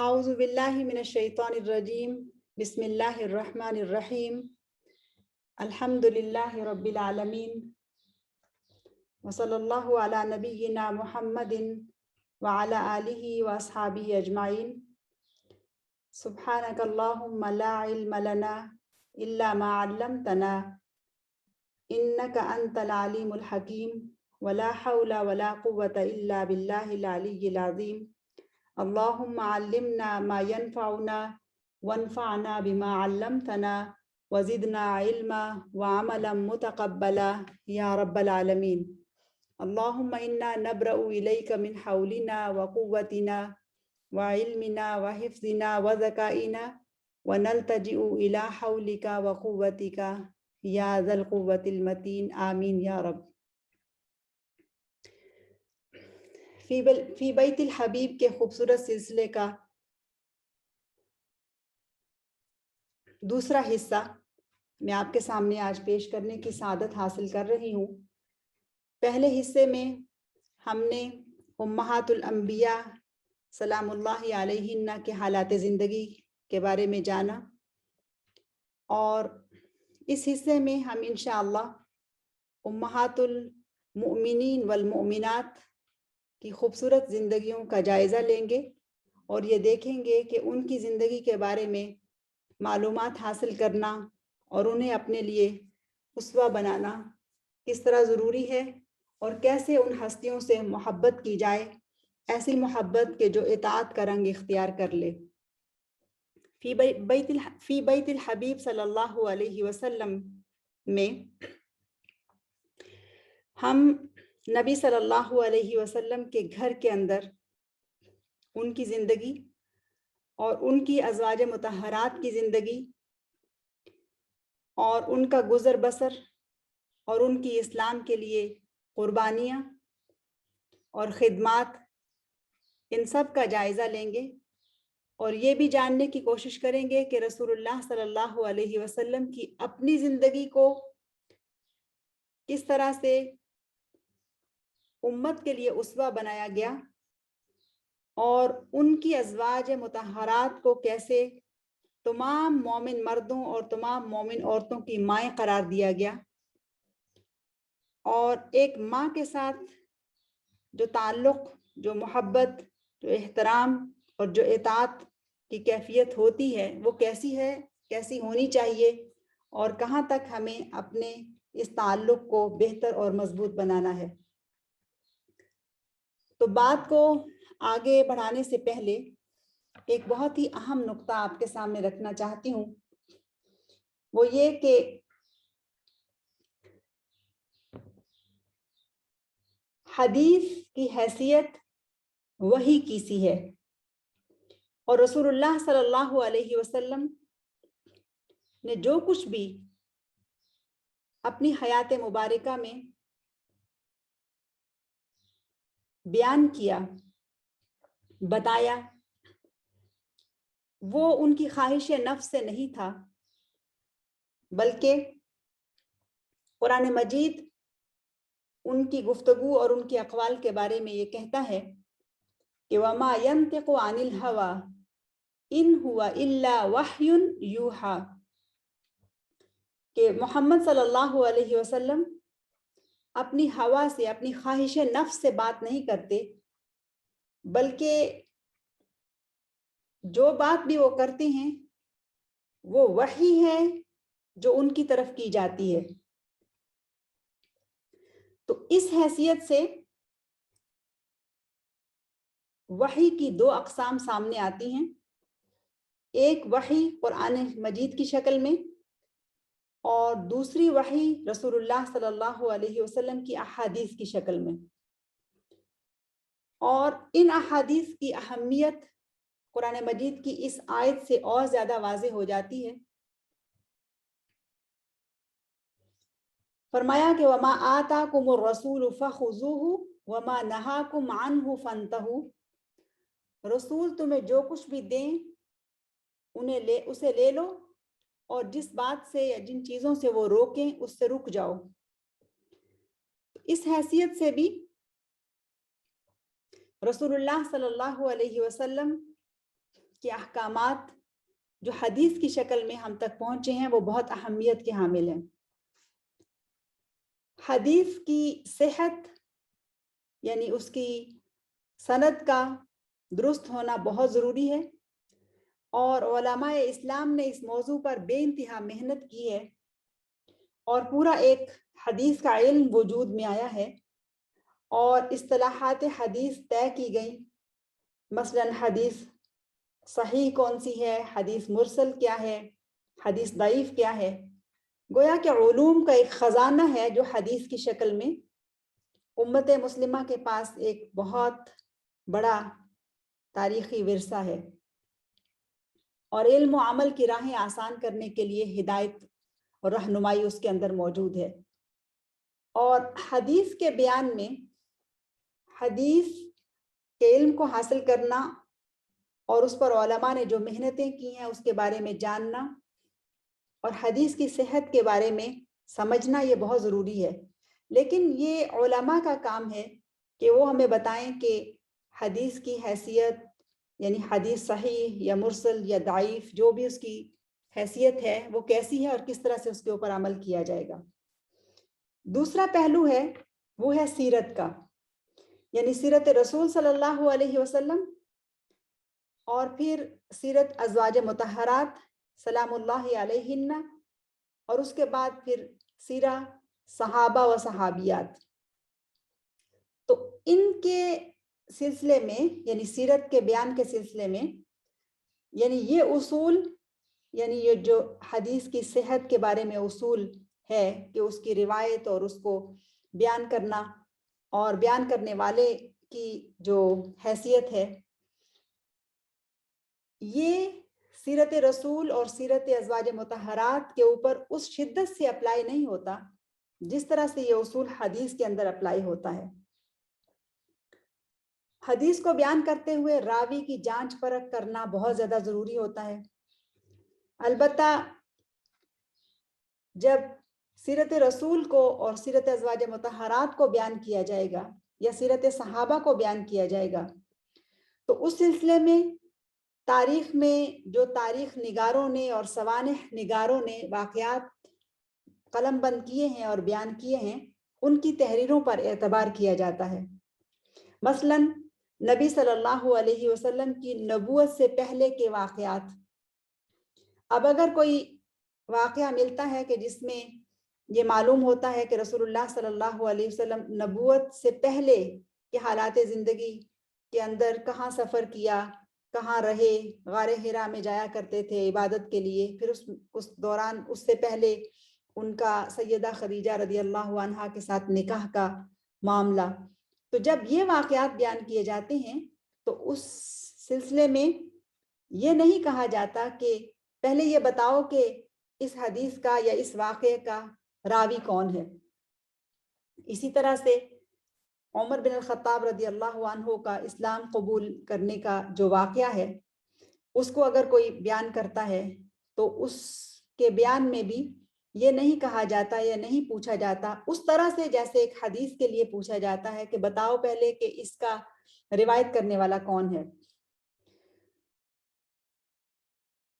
اعوذ باللہ من الشیطان الرجیم بسم اللہ الرحمن الرحیم الحمد للہ رب العالمین وصلی اللہ علی نبینا محمد وعلی آلہ واصحابہ اجمعین سبحانک اللہم لا علم لنا الا ما علمتنا انک انت العلیم الحکیم ولا حول ولا قوة الا باللہ العلی العظیم اللہم علمنا ما ينفعنا وانفعنا بما علمتنا وزدنا علما وعملا متقبلا یا رب العالمین اللہم انا نبرأ الیک من حولنا وقوتنا وعلمنا وحفظنا وذکائنا ونلتجئ الى حولک وقوتک یا ذا القوة المتین آمین یا رب۔ فی بیت الحبیب کے خوبصورت سلسلے کا دوسرا حصہ میں آپ کے سامنے آج پیش کرنے کی سعادت حاصل کر رہی ہوں۔ پہلے حصے میں ہم نے امہات الانبیاء سلام اللہ علیہن کے حالات زندگی کے بارے میں جانا، اور اس حصے میں ہم انشاءاللہ امہات المؤمنین والمؤمنات کی خوبصورت زندگیوں کا جائزہ لیں گے اور یہ دیکھیں گے کہ ان کی زندگی کے بارے میں معلومات حاصل کرنا اور انہیں اپنے لیے اسوہ بنانا کس طرح ضروری ہے، اور کیسے ان ہستیوں سے محبت کی جائے، ایسی محبت کے جو اطاعت کا رنگ اختیار کر لے۔ فی بیت الحبیب صلی اللہ علیہ وسلم میں ہم نبی صلی اللہ علیہ وسلم کے گھر کے اندر ان کی زندگی اور ان کی ازواج مطہرات کی زندگی اور ان کا گزر بسر اور ان کی اسلام کے لیے قربانیاں اور خدمات، ان سب کا جائزہ لیں گے، اور یہ بھی جاننے کی کوشش کریں گے کہ رسول اللہ صلی اللہ علیہ وسلم کی اپنی زندگی کو کس طرح سے امت کے لیے اسوہ بنایا گیا، اور ان کی ازواج مطہرات کو کیسے تمام مومن مردوں اور تمام مومن عورتوں کی مائیں قرار دیا گیا، اور ایک ماں کے ساتھ جو تعلق، جو محبت، جو احترام اور جو اطاعت کی کیفیت ہوتی ہے وہ کیسی ہے، کیسی ہونی چاہیے، اور کہاں تک ہمیں اپنے اس تعلق کو بہتر اور مضبوط بنانا ہے۔ تو بات کو آگے بڑھانے سے پہلے ایک بہت ہی اہم نقطہ آپ کے سامنے رکھنا چاہتی ہوں، وہ یہ کہ حدیث کی حیثیت وحی کی سی ہے، اور رسول اللہ صلی اللہ علیہ وسلم نے جو کچھ بھی اپنی حیات مبارکہ میں بیان کیا، بتایا، وہ ان کی خواہش نفس سے نہیں تھا، بلکہ قرآن مجید ان کی گفتگو اور ان کے اقوال کے بارے میں یہ کہتا ہے کہ وَمَا يَنْتِقُ عَنِ الْهَوَىٰ إِنْ هُوَ إِلَّا وَحْيٌ يُوحَىٰ، کہ محمد صلی اللہ علیہ وسلم اپنی ہوا سے، اپنی خواہش نفس سے بات نہیں کرتے، بلکہ جو بات بھی وہ کرتے ہیں وہ وحی ہے جو ان کی طرف کی جاتی ہے۔ تو اس حیثیت سے وحی کی دو اقسام سامنے آتی ہیں، ایک وحی قرآن مجید کی شکل میں، اور دوسری وحی رسول اللہ صلی اللہ علیہ وسلم کی احادیث کی شکل میں، اور ان احادیث کی اہمیت قرآن مجید کی اس آیت سے اور زیادہ واضح ہو جاتی ہے۔ فرمایا کہ وَمَا آتَاكُمُ الرَّسُولُ فَخُذُوهُ وَمَا نَهَاكُمْ عَنْهُ فَانْتَهُوا، رسول تمہیں جو کچھ بھی دیں اسے لے لو، اور جس بات سے یا جن چیزوں سے وہ روکیں اس سے رک جاؤ۔ اس حیثیت سے بھی رسول اللہ صلی اللہ علیہ وسلم کے احکامات جو حدیث کی شکل میں ہم تک پہنچے ہیں وہ بہت اہمیت کے حامل ہیں۔ حدیث کی صحت یعنی اس کی سند کا درست ہونا بہت ضروری ہے، اور علماء اسلام نے اس موضوع پر بے انتہا محنت کی ہے، اور پورا ایک حدیث کا علم وجود میں آیا ہے، اور اصطلاحات حدیث طے کی گئی۔ مثلاً حدیث صحیح کون سی ہے، حدیث مرسل کیا ہے، حدیث ضعیف کیا ہے۔ گویا کہ علوم کا ایک خزانہ ہے جو حدیث کی شکل میں امت مسلمہ کے پاس ایک بہت بڑا تاریخی ورثہ ہے، اور علم و عمل کی راہیں آسان کرنے کے لیے ہدایت اور رہنمائی اس کے اندر موجود ہے۔ اور حدیث کے بیان میں حدیث کے علم کو حاصل کرنا اور اس پر علماء نے جو محنتیں کی ہیں اس کے بارے میں جاننا اور حدیث کی صحت کے بارے میں سمجھنا یہ بہت ضروری ہے۔ لیکن یہ علماء کا کام ہے کہ وہ ہمیں بتائیں کہ حدیث کی حیثیت یعنی حدیث صحیح یا مرسل یا ضعیف جو بھی اس کی حیثیت ہے وہ کیسی ہے اور کس طرح سے اس کے اوپر عمل کیا جائے گا۔ دوسرا پہلو ہے وہ ہے سیرت کا، یعنی سیرت رسول صلی اللہ علیہ وسلم، اور پھر سیرت ازواج مطہرات سلام اللہ علیہن، اور اس کے بعد پھر سیرہ صحابہ و صحابیات۔ تو ان کے سلسلے میں یعنی سیرت کے بیان کے سلسلے میں یعنی یہ اصول یعنی یہ جو حدیث کی صحت کے بارے میں اصول ہے کہ اس کی روایت اور اس کو بیان کرنا اور بیان کرنے والے کی جو حیثیت ہے، یہ سیرت رسول اور سیرت ازواج مطہرات کے اوپر اس شدت سے اپلائی نہیں ہوتا جس طرح سے یہ اصول حدیث کے اندر اپلائی ہوتا ہے۔ حدیث کو بیان کرتے ہوئے راوی کی جانچ پرکھ کرنا بہت زیادہ ضروری ہوتا ہے۔ البتہ جب سیرت رسول کو اور سیرت ازواج مطہرات کو بیان کیا جائے گا یا سیرت صحابہ کو بیان کیا جائے گا تو اس سلسلے میں تاریخ میں جو تاریخ نگاروں نے اور سوانح نگاروں نے واقعات قلم بند کیے ہیں اور بیان کیے ہیں ان کی تحریروں پر اعتبار کیا جاتا ہے۔ مثلاً نبی صلی اللہ علیہ وسلم کی نبوت سے پہلے کے واقعات، اب اگر کوئی واقعہ ملتا ہے کہ جس میں یہ معلوم ہوتا ہے کہ رسول اللہ صلی اللہ علیہ وسلم نبوت سے پہلے کے حالات زندگی کے اندر کہاں سفر کیا، کہاں رہے، غار حرا میں جایا کرتے تھے عبادت کے لیے، پھر اس دوران اس سے پہلے ان کا سیدہ خدیجہ رضی اللہ عنہا کے ساتھ نکاح کا معاملہ، تو جب یہ واقعات بیان کیے جاتے ہیں تو اس سلسلے میں یہ نہیں کہا جاتا کہ پہلے یہ بتاؤ کہ اس حدیث کا یا اس واقعے کا راوی کون ہے۔ اسی طرح سے عمر بن الخطاب رضی اللہ عنہ کا اسلام قبول کرنے کا جو واقعہ ہے اس کو اگر کوئی بیان کرتا ہے تو اس کے بیان میں بھی یہ نہیں کہا جاتا یا نہیں پوچھا جاتا اس طرح سے جیسے ایک حدیث کے لیے پوچھا جاتا ہے کہ بتاؤ پہلے کہ اس کا روایت کرنے والا کون ہے۔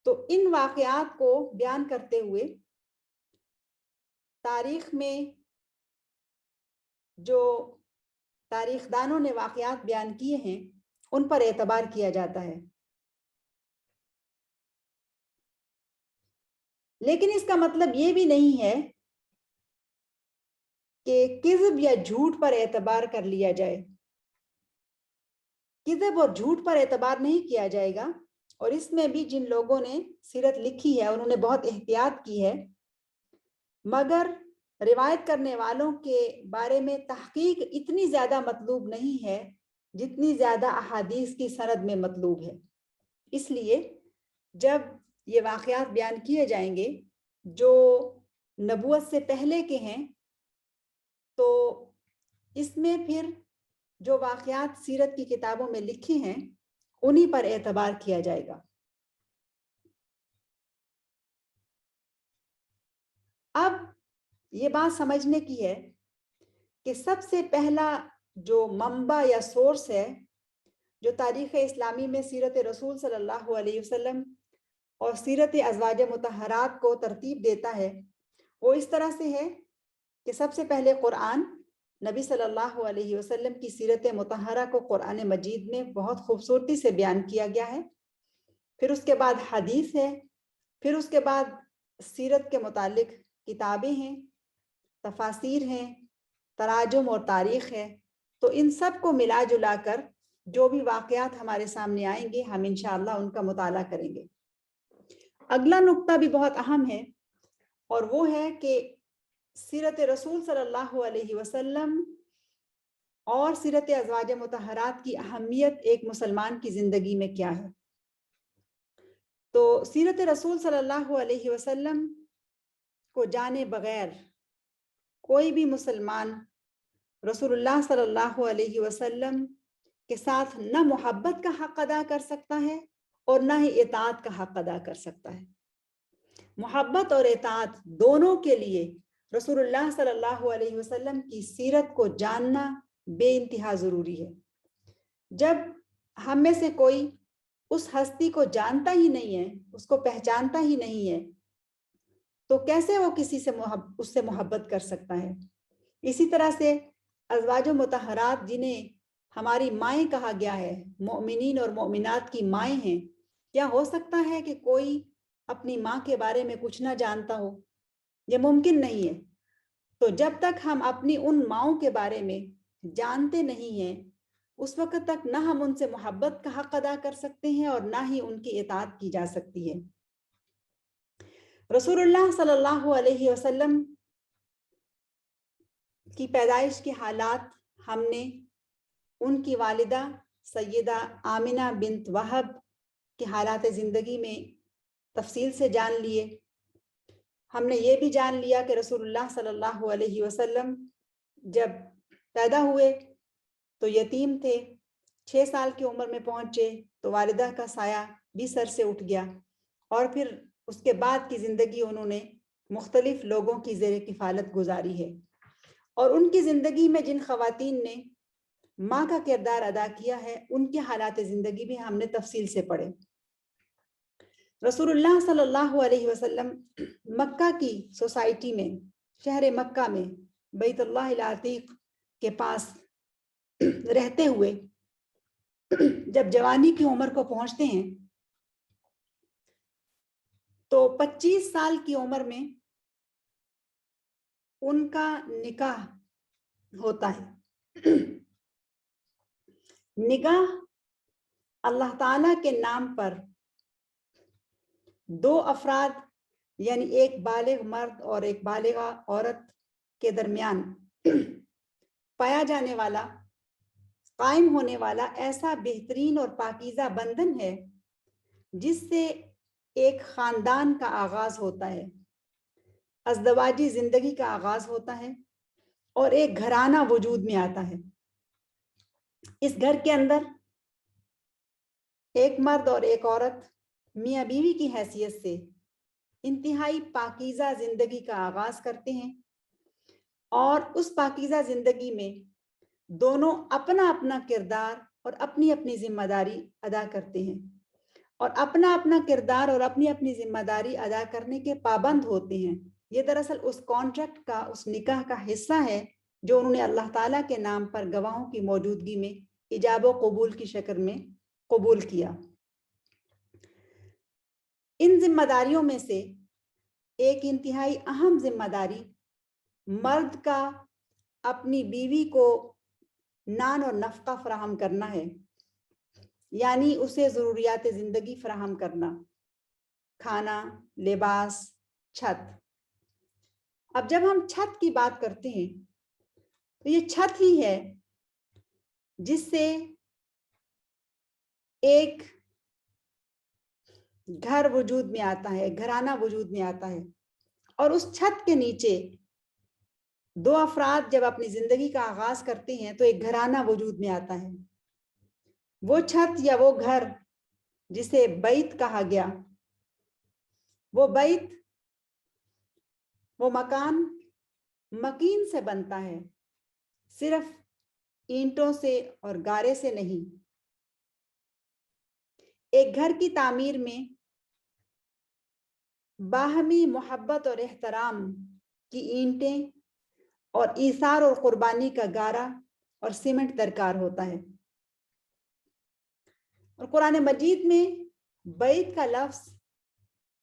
تو ان واقعات کو بیان کرتے ہوئے تاریخ میں جو تاریخ دانوں نے واقعات بیان کیے ہیں ان پر اعتبار کیا جاتا ہے، لیکن اس کا مطلب یہ بھی نہیں ہے کہ کذب یا جھوٹ پر اعتبار کر لیا جائے۔ کذب اور جھوٹ پر اعتبار نہیں کیا جائے گا، اور اس میں بھی جن لوگوں نے سیرت لکھی ہے انہوں نے بہت احتیاط کی ہے، مگر روایت کرنے والوں کے بارے میں تحقیق اتنی زیادہ مطلوب نہیں ہے جتنی زیادہ احادیث کی سند میں مطلوب ہے۔ اس لیے جب یہ واقعات بیان کیے جائیں گے جو نبوت سے پہلے کے ہیں تو اس میں پھر جو واقعات سیرت کی کتابوں میں لکھے ہیں انہی پر اعتبار کیا جائے گا۔ اب یہ بات سمجھنے کی ہے کہ سب سے پہلا جو منبع یا سورس ہے جو تاریخ اسلامی میں سیرت رسول صلی اللہ علیہ وسلم اور سیرت ازواج مطہرات کو ترتیب دیتا ہے، وہ اس طرح سے ہے کہ سب سے پہلے قرآن، نبی صلی اللہ علیہ وسلم کی سیرت مطہرہ کو قرآن مجید میں بہت خوبصورتی سے بیان کیا گیا ہے، پھر اس کے بعد حدیث ہے، پھر اس کے بعد سیرت کے متعلق کتابیں ہیں، تفاسیر ہیں، تراجم اور تاریخ ہے۔ تو ان سب کو ملا جلا کر جو بھی واقعات ہمارے سامنے آئیں گے ہم انشاءاللہ ان کا مطالعہ کریں گے۔ اگلا نقطہ بھی بہت اہم ہے اور وہ ہے کہ سیرت رسول صلی اللہ علیہ وسلم اور سیرت ازواج مطہرات کی اہمیت ایک مسلمان کی زندگی میں کیا ہے۔ تو سیرت رسول صلی اللہ علیہ وسلم کو جانے بغیر کوئی بھی مسلمان رسول اللہ صلی اللہ علیہ وسلم کے ساتھ نہ محبت کا حق ادا کر سکتا ہے اور نہ ہی اطاعت کا حق ادا کر سکتا ہے۔ محبت اور اطاعت دونوں کے لیے رسول اللہ صلی اللہ علیہ وسلم کی سیرت کو جاننا بے انتہا ضروری ہے۔ جب ہم میں سے کوئی اس ہستی کو جانتا ہی نہیں ہے، اس کو پہچانتا ہی نہیں ہے، تو کیسے وہ کسی سے اس سے محبت کر سکتا ہے؟ اسی طرح سے ازواج و مطہرات جنہیں ہماری مائیں کہا گیا ہے، مؤمنین اور مؤمنات کی مائیں ہیں، کیا ہو سکتا ہے کہ کوئی اپنی ماں کے بارے میں کچھ نہ جانتا ہو؟ یہ ممکن نہیں ہے۔ تو جب تک ہم اپنی ان ماؤں کے بارے میں جانتے نہیں ہیں اس وقت تک نہ ہم ان سے محبت کا حق ادا کر سکتے ہیں اور نہ ہی ان کی اطاعت کی جا سکتی ہے۔ رسول اللہ صلی اللہ علیہ وسلم کی پیدائش کے حالات ہم نے ان کی والدہ سیدہ آمنہ بنت وہب کے حالات زندگی میں تفصیل سے جان لیے۔ ہم نے یہ بھی جان لیا کہ رسول اللہ صلی اللہ علیہ وسلم جب پیدا ہوئے تو یتیم تھے، 6 سال کی عمر میں پہنچے تو والدہ کا سایہ بھی سر سے اٹھ گیا، اور پھر اس کے بعد کی زندگی انہوں نے مختلف لوگوں کی زیر کفالت گزاری ہے۔ اور ان کی زندگی میں جن خواتین نے ماں کا کردار ادا کیا ہے ان کے حالات زندگی بھی ہم نے تفصیل سے پڑھے۔ رسول اللہ صلی اللہ علیہ وسلم مکہ کی سوسائٹی میں، شہر مکہ میں بیت اللہ العتیق کے پاس رہتے ہوئے جب جوانی کی عمر کو پہنچتے ہیں تو 25 سال کی عمر میں ان کا نکاح ہوتا ہے۔ نکاح اللہ تعالیٰ کے نام پر 2 افراد یعنی ایک بالغ مرد اور ایک بالغہ عورت کے درمیان پایا جانے والا، قائم ہونے والا ایسا بہترین اور پاکیزہ بندھن ہے جس سے ایک خاندان کا آغاز ہوتا ہے، ازدواجی زندگی کا آغاز ہوتا ہے اور ایک گھرانہ وجود میں آتا ہے۔ اس گھر کے اندر ایک مرد اور ایک عورت میاں بیوی کی حیثیت سے انتہائی پاکیزہ زندگی کا آغاز کرتے ہیں، اور اس پاکیزہ زندگی میں دونوں اپنا اپنا کردار اور اپنی اپنی ذمہ داری ادا کرتے ہیں، اور اپنا اپنا کردار اور اپنی اپنی ذمہ داری ادا کرنے کے پابند ہوتے ہیں۔ یہ دراصل اس کانٹریکٹ کا، اس نکاح کا حصہ ہے جو انہوں نے اللہ تعالیٰ کے نام پر گواہوں کی موجودگی میں ایجاب و قبول کی شکل میں قبول کیا۔ ان ذمہ داریوں میں سے ایک انتہائی اہم ذمہ داری مرد کا اپنی بیوی کو نان اور نفقہ فراہم کرنا ہے، یعنی اسے ضروریات زندگی فراہم کرنا، کھانا، لباس، چھت۔ اب جب ہم چھت کی بات کرتے ہیں تو یہ چھت ہی ہے جس سے ایک گھر وجود میں آتا ہے، گھرانہ وجود میں آتا ہے، اور اس چھت کے نیچے 2 افراد جب اپنی زندگی کا آغاز کرتے ہیں تو ایک گھرانہ وجود میں آتا ہے۔ وہ چھت یا وہ گھر جسے بیت کہا گیا، وہ بیت، وہ مکان مکین سے بنتا ہے، صرف اینٹوں سے اور گارے سے نہیں، ایک گھر کی تعمیر میں باہمی محبت اور احترام کی اینٹیں اور ایثار اور قربانی کا گارا اور سیمنٹ درکار ہوتا ہے. اور قرآن مجید میں بیت کا لفظ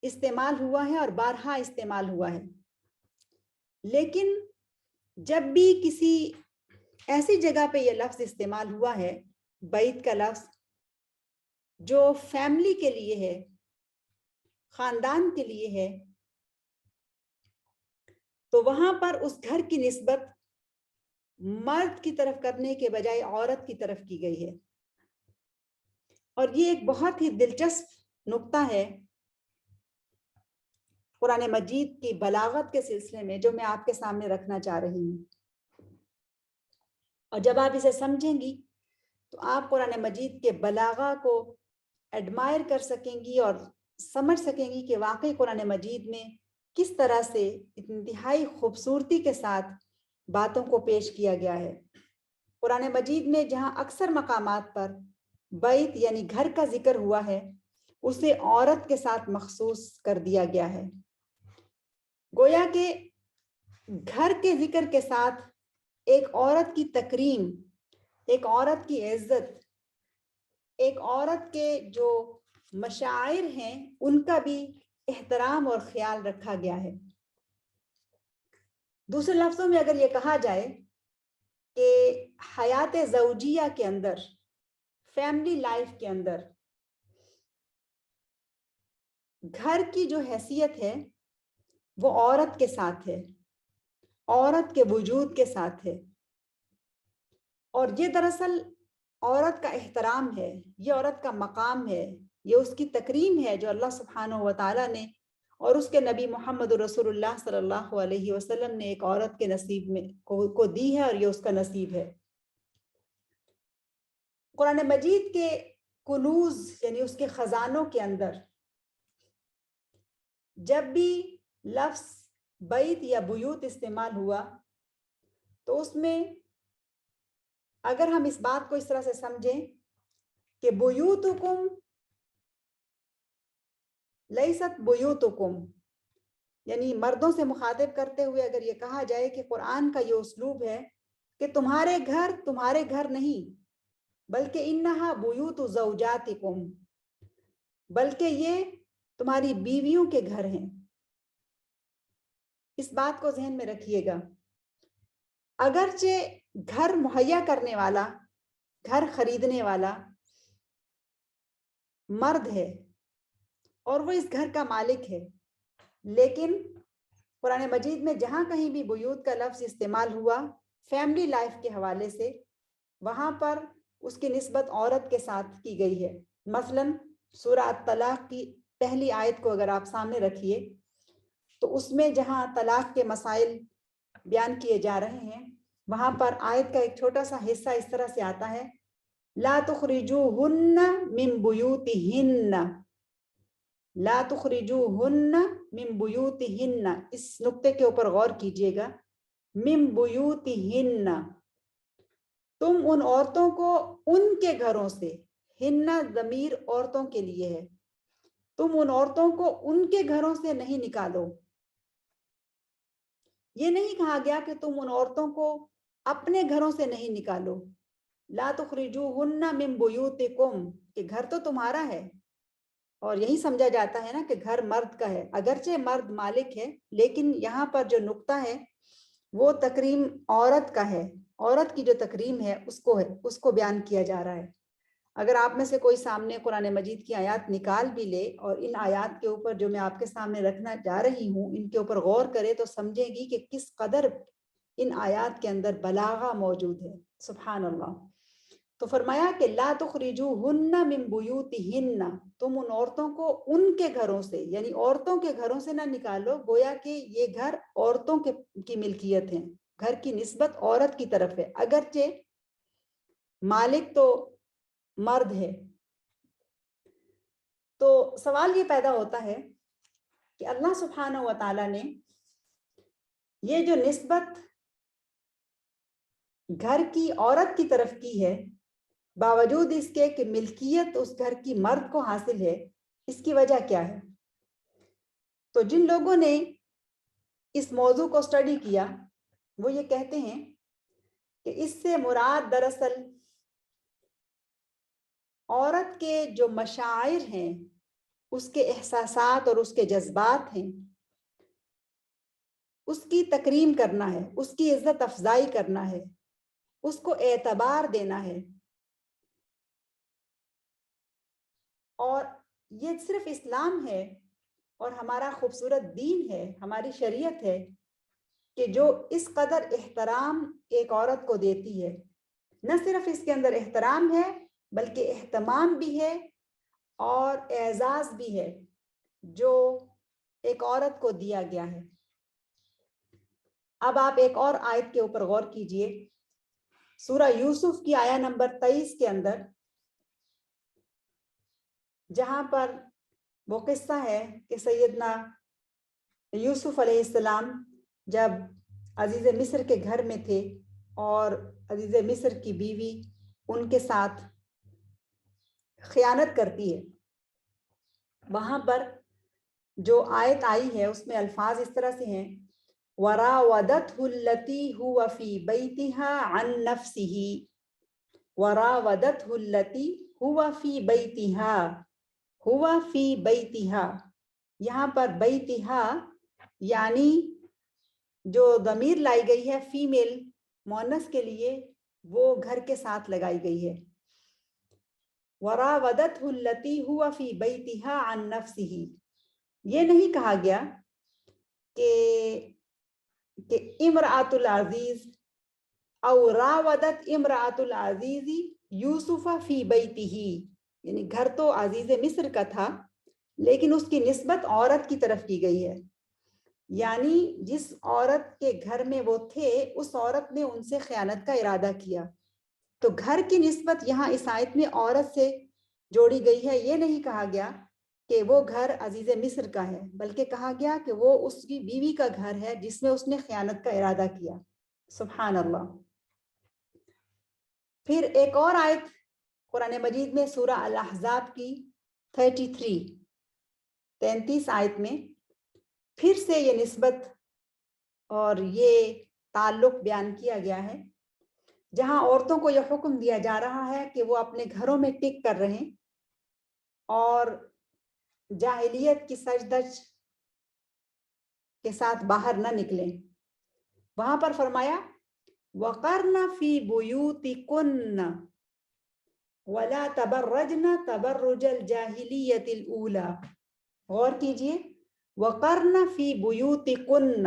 استعمال ہوا ہے اور بارہا استعمال ہوا ہے. لیکن جب بھی کسی ایسی جگہ پہ یہ لفظ استعمال ہوا ہے، بیت کا لفظ، جو فیملی کے لیے ہے، خاندان کے لیے ہے، تو وہاں پر اس گھر کی نسبت مرد کی طرف کرنے کے بجائے عورت کی طرف کی گئی ہے. اور یہ ایک بہت ہی دلچسپ نقطہ ہے قرآن مجید کی بلاغت کے سلسلے میں، جو میں آپ کے سامنے رکھنا چاہ رہی ہوں. اور جب آپ اسے سمجھیں گی تو آپ قرآن مجید کے بلاغہ کو ایڈمائر کر سکیں گی اور سمجھ سکیں گی کہ واقعی قرآن مجید میں کس طرح سے انتہائی خوبصورتی کے ساتھ باتوں کو پیش کیا گیا ہے. قرآن مجید میں جہاں اکثر مقامات پر بیت یعنی گھر کا ذکر ہوا ہے، اسے عورت کے ساتھ مخصوص کر دیا گیا ہے. گویا کہ گھر کے ذکر کے ساتھ ایک عورت کی تکریم، ایک عورت کی عزت، ایک عورت کے جو مشاعر ہیں ان کا بھی احترام اور خیال رکھا گیا ہے. دوسرے لفظوں میں اگر یہ کہا جائے کہ حیات زوجیہ کے اندر، فیملی لائف کے اندر، گھر کی جو حیثیت ہے وہ عورت کے ساتھ ہے، عورت کے وجود کے ساتھ ہے. اور یہ دراصل عورت کا احترام ہے، یہ عورت کا مقام ہے، یہ اس کی تکریم ہے جو اللہ سبحانہ و تعالیٰ نے اور اس کے نبی محمد رسول اللہ صلی اللہ علیہ وسلم نے ایک عورت کے نصیب میں کو دی ہے، اور یہ اس کا نصیب ہے. قرآن مجید کے کنوز یعنی اس کے خزانوں کے اندر جب بھی لفظ بیت یا بیوت استعمال ہوا تو اس میں اگر ہم اس بات کو اس طرح سے سمجھیں کہ بیوتکم لیست بیوتکم، یعنی مردوں سے مخاطب کرتے ہوئے اگر یہ کہا جائے کہ قرآن کا یہ اسلوب ہے کہ تمہارے گھر نہیں، بلکہ انہا بیوت زوجاتکم، بلکہ یہ تمہاری بیویوں کے گھر ہیں. اس بات کو ذہن میں رکھیے گا. اگرچہ گھر مہیا کرنے والا، گھر خریدنے والا مرد ہے اور وہ اس گھر کا مالک ہے، لیکن قرآن مجید میں جہاں کہیں بھی بیوت کا لفظ استعمال ہوا فیملی لائف کے حوالے سے، وہاں پر اس کی نسبت عورت کے ساتھ کی گئی ہے. مثلاً سورہ الطلاق کی پہلی آیت کو اگر آپ سامنے رکھیے تو اس میں جہاں طلاق کے مسائل بیان کیے جا رہے ہیں، وہاں پر آیت کا ایک چھوٹا سا حصہ اس طرح سے آتا ہے، لا تخرجوہن من بیوتہن، لا تخرجوہن من بیوتہن. اس نقطے کے اوپر غور کیجئے گا. من بیوتہن، تم ان عورتوں کو ان کے گھروں سے، ہن ضمیر عورتوں کے لیے ہے، تم ان عورتوں کو ان کے گھروں سے نہیں نکالو. یہ نہیں کہا گیا کہ تم ان عورتوں کو اپنے گھروں سے نہیں نکالو. لا تخرجوہن من بیوتکم، کہ گھر تو تمہارا ہے، اور یہی سمجھا جاتا ہے نا کہ گھر مرد کا ہے. اگرچہ مرد مالک ہے، لیکن یہاں پر جو نقطہ ہے وہ تکریم عورت کا ہے. عورت کی جو تکریم ہے اس کو بیان کیا جا رہا ہے. اگر آپ میں سے کوئی سامنے قرآن مجید کی آیات نکال بھی لے اور ان آیات کے اوپر جو میں آپ کے سامنے رکھنا جا رہی ہوں ان کے اوپر غور کرے تو سمجھے گی کہ کس قدر ان آیات کے اندر بلاغہ موجود ہے. سبحان اللہ. تو فرمایا کہ لا تخرجوہن من بیوتہن، تم ان عورتوں کو ان کے گھروں سے، یعنی عورتوں کے گھروں سے نہ نکالو. گویا کہ یہ گھر عورتوں کی ملکیت ہیں، گھر کی نسبت عورت کی طرف ہے، اگرچہ مالک تو مرد ہے. تو سوال یہ پیدا ہوتا ہے کہ اللہ سبحانہ و تعالیٰ نے یہ جو نسبت گھر کی عورت کی طرف کی ہے، باوجود اس کے کہ ملکیت اس گھر کی مرد کو حاصل ہے، اس کی وجہ کیا ہے؟ تو جن لوگوں نے اس موضوع کو اسٹڈی کیا وہ یہ کہتے ہیں کہ اس سے مراد دراصل عورت کے جو مشاعر ہیں، اس کے احساسات اور اس کے جذبات ہیں، اس کی تکریم کرنا ہے، اس کی عزت افزائی کرنا ہے، اس کو اعتبار دینا ہے. اور یہ صرف اسلام ہے اور ہمارا خوبصورت دین ہے، ہماری شریعت ہے کہ جو اس قدر احترام ایک عورت کو دیتی ہے. نہ صرف اس کے اندر احترام ہے بلکہ اہتمام بھی ہے اور اعزاز بھی ہے جو ایک عورت کو دیا گیا ہے. اب آپ ایک اور آیت کے اوپر غور کیجئے. سورہ یوسف کی آیہ نمبر 23 کے اندر جہاں پر وہ قصہ ہے کہ سیدنا یوسف علیہ السلام جب عزیز مصر کے گھر میں تھے اور عزیز مصر کی بیوی ان کے ساتھ خیانت کرتی ہے، وہاں پر جو آیت آئی ہے اس میں الفاظ اس طرح سے ہیں وَرَاوَدَتْهُ الَّتِي هُوَ فِي بَيْتِهَا عَن نَفْسِهِ وَرَاوَدَتْهُ الَّتِي هُوَ فِي بَيْتِهَا ہوا فی بیتہا. یہاں پر بیتہا یعنی جو ضمیر لائی گئی ہے فیمیل مؤنث کے لیے وہ گھر کے ساتھ لگائی گئی ہے. وراودته التي هو في بيتها عن نفسه. یہ نہیں کہا گیا کہ امرأۃ العزیز او راودت امرأۃ العزیز یوسف فی بیتہ، یعنی گھر تو عزیز مصر کا تھا لیکن اس کی نسبت عورت کی طرف کی گئی ہے. یعنی جس عورت کے گھر میں وہ تھے اس عورت نے ان سے خیانت کا ارادہ کیا. تو گھر کی نسبت یہاں اس آیت میں عورت سے جوڑی گئی ہے. یہ نہیں کہا گیا کہ وہ گھر عزیز مصر کا ہے بلکہ کہا گیا کہ وہ اس کی بیوی کا گھر ہے جس میں اس نے خیانت کا ارادہ کیا. سبحان اللہ. پھر ایک اور آیت قرآن مجید میں سورہ الاحزاب کی 33 آیت میں پھر سے یہ نسبت اور یہ تعلق بیان کیا گیا ہے جہاں عورتوں کو یہ حکم دیا جا رہا ہے کہ وہ اپنے گھروں میں ٹک کر رہیں اور جاہلیت کی سجدج کے ساتھ باہر نہ نکلیں. وہاں پر فرمایا وَقَرْنَ فِي بُيُوتِكُنَّ وَلَا تَبَرَّجْنَ تَبَرُّجَ الْجَاهِلِيَّةِ الْأُولَى. غور کیجئے وَقَرْنَ فِي بُيُوتِكُنَّ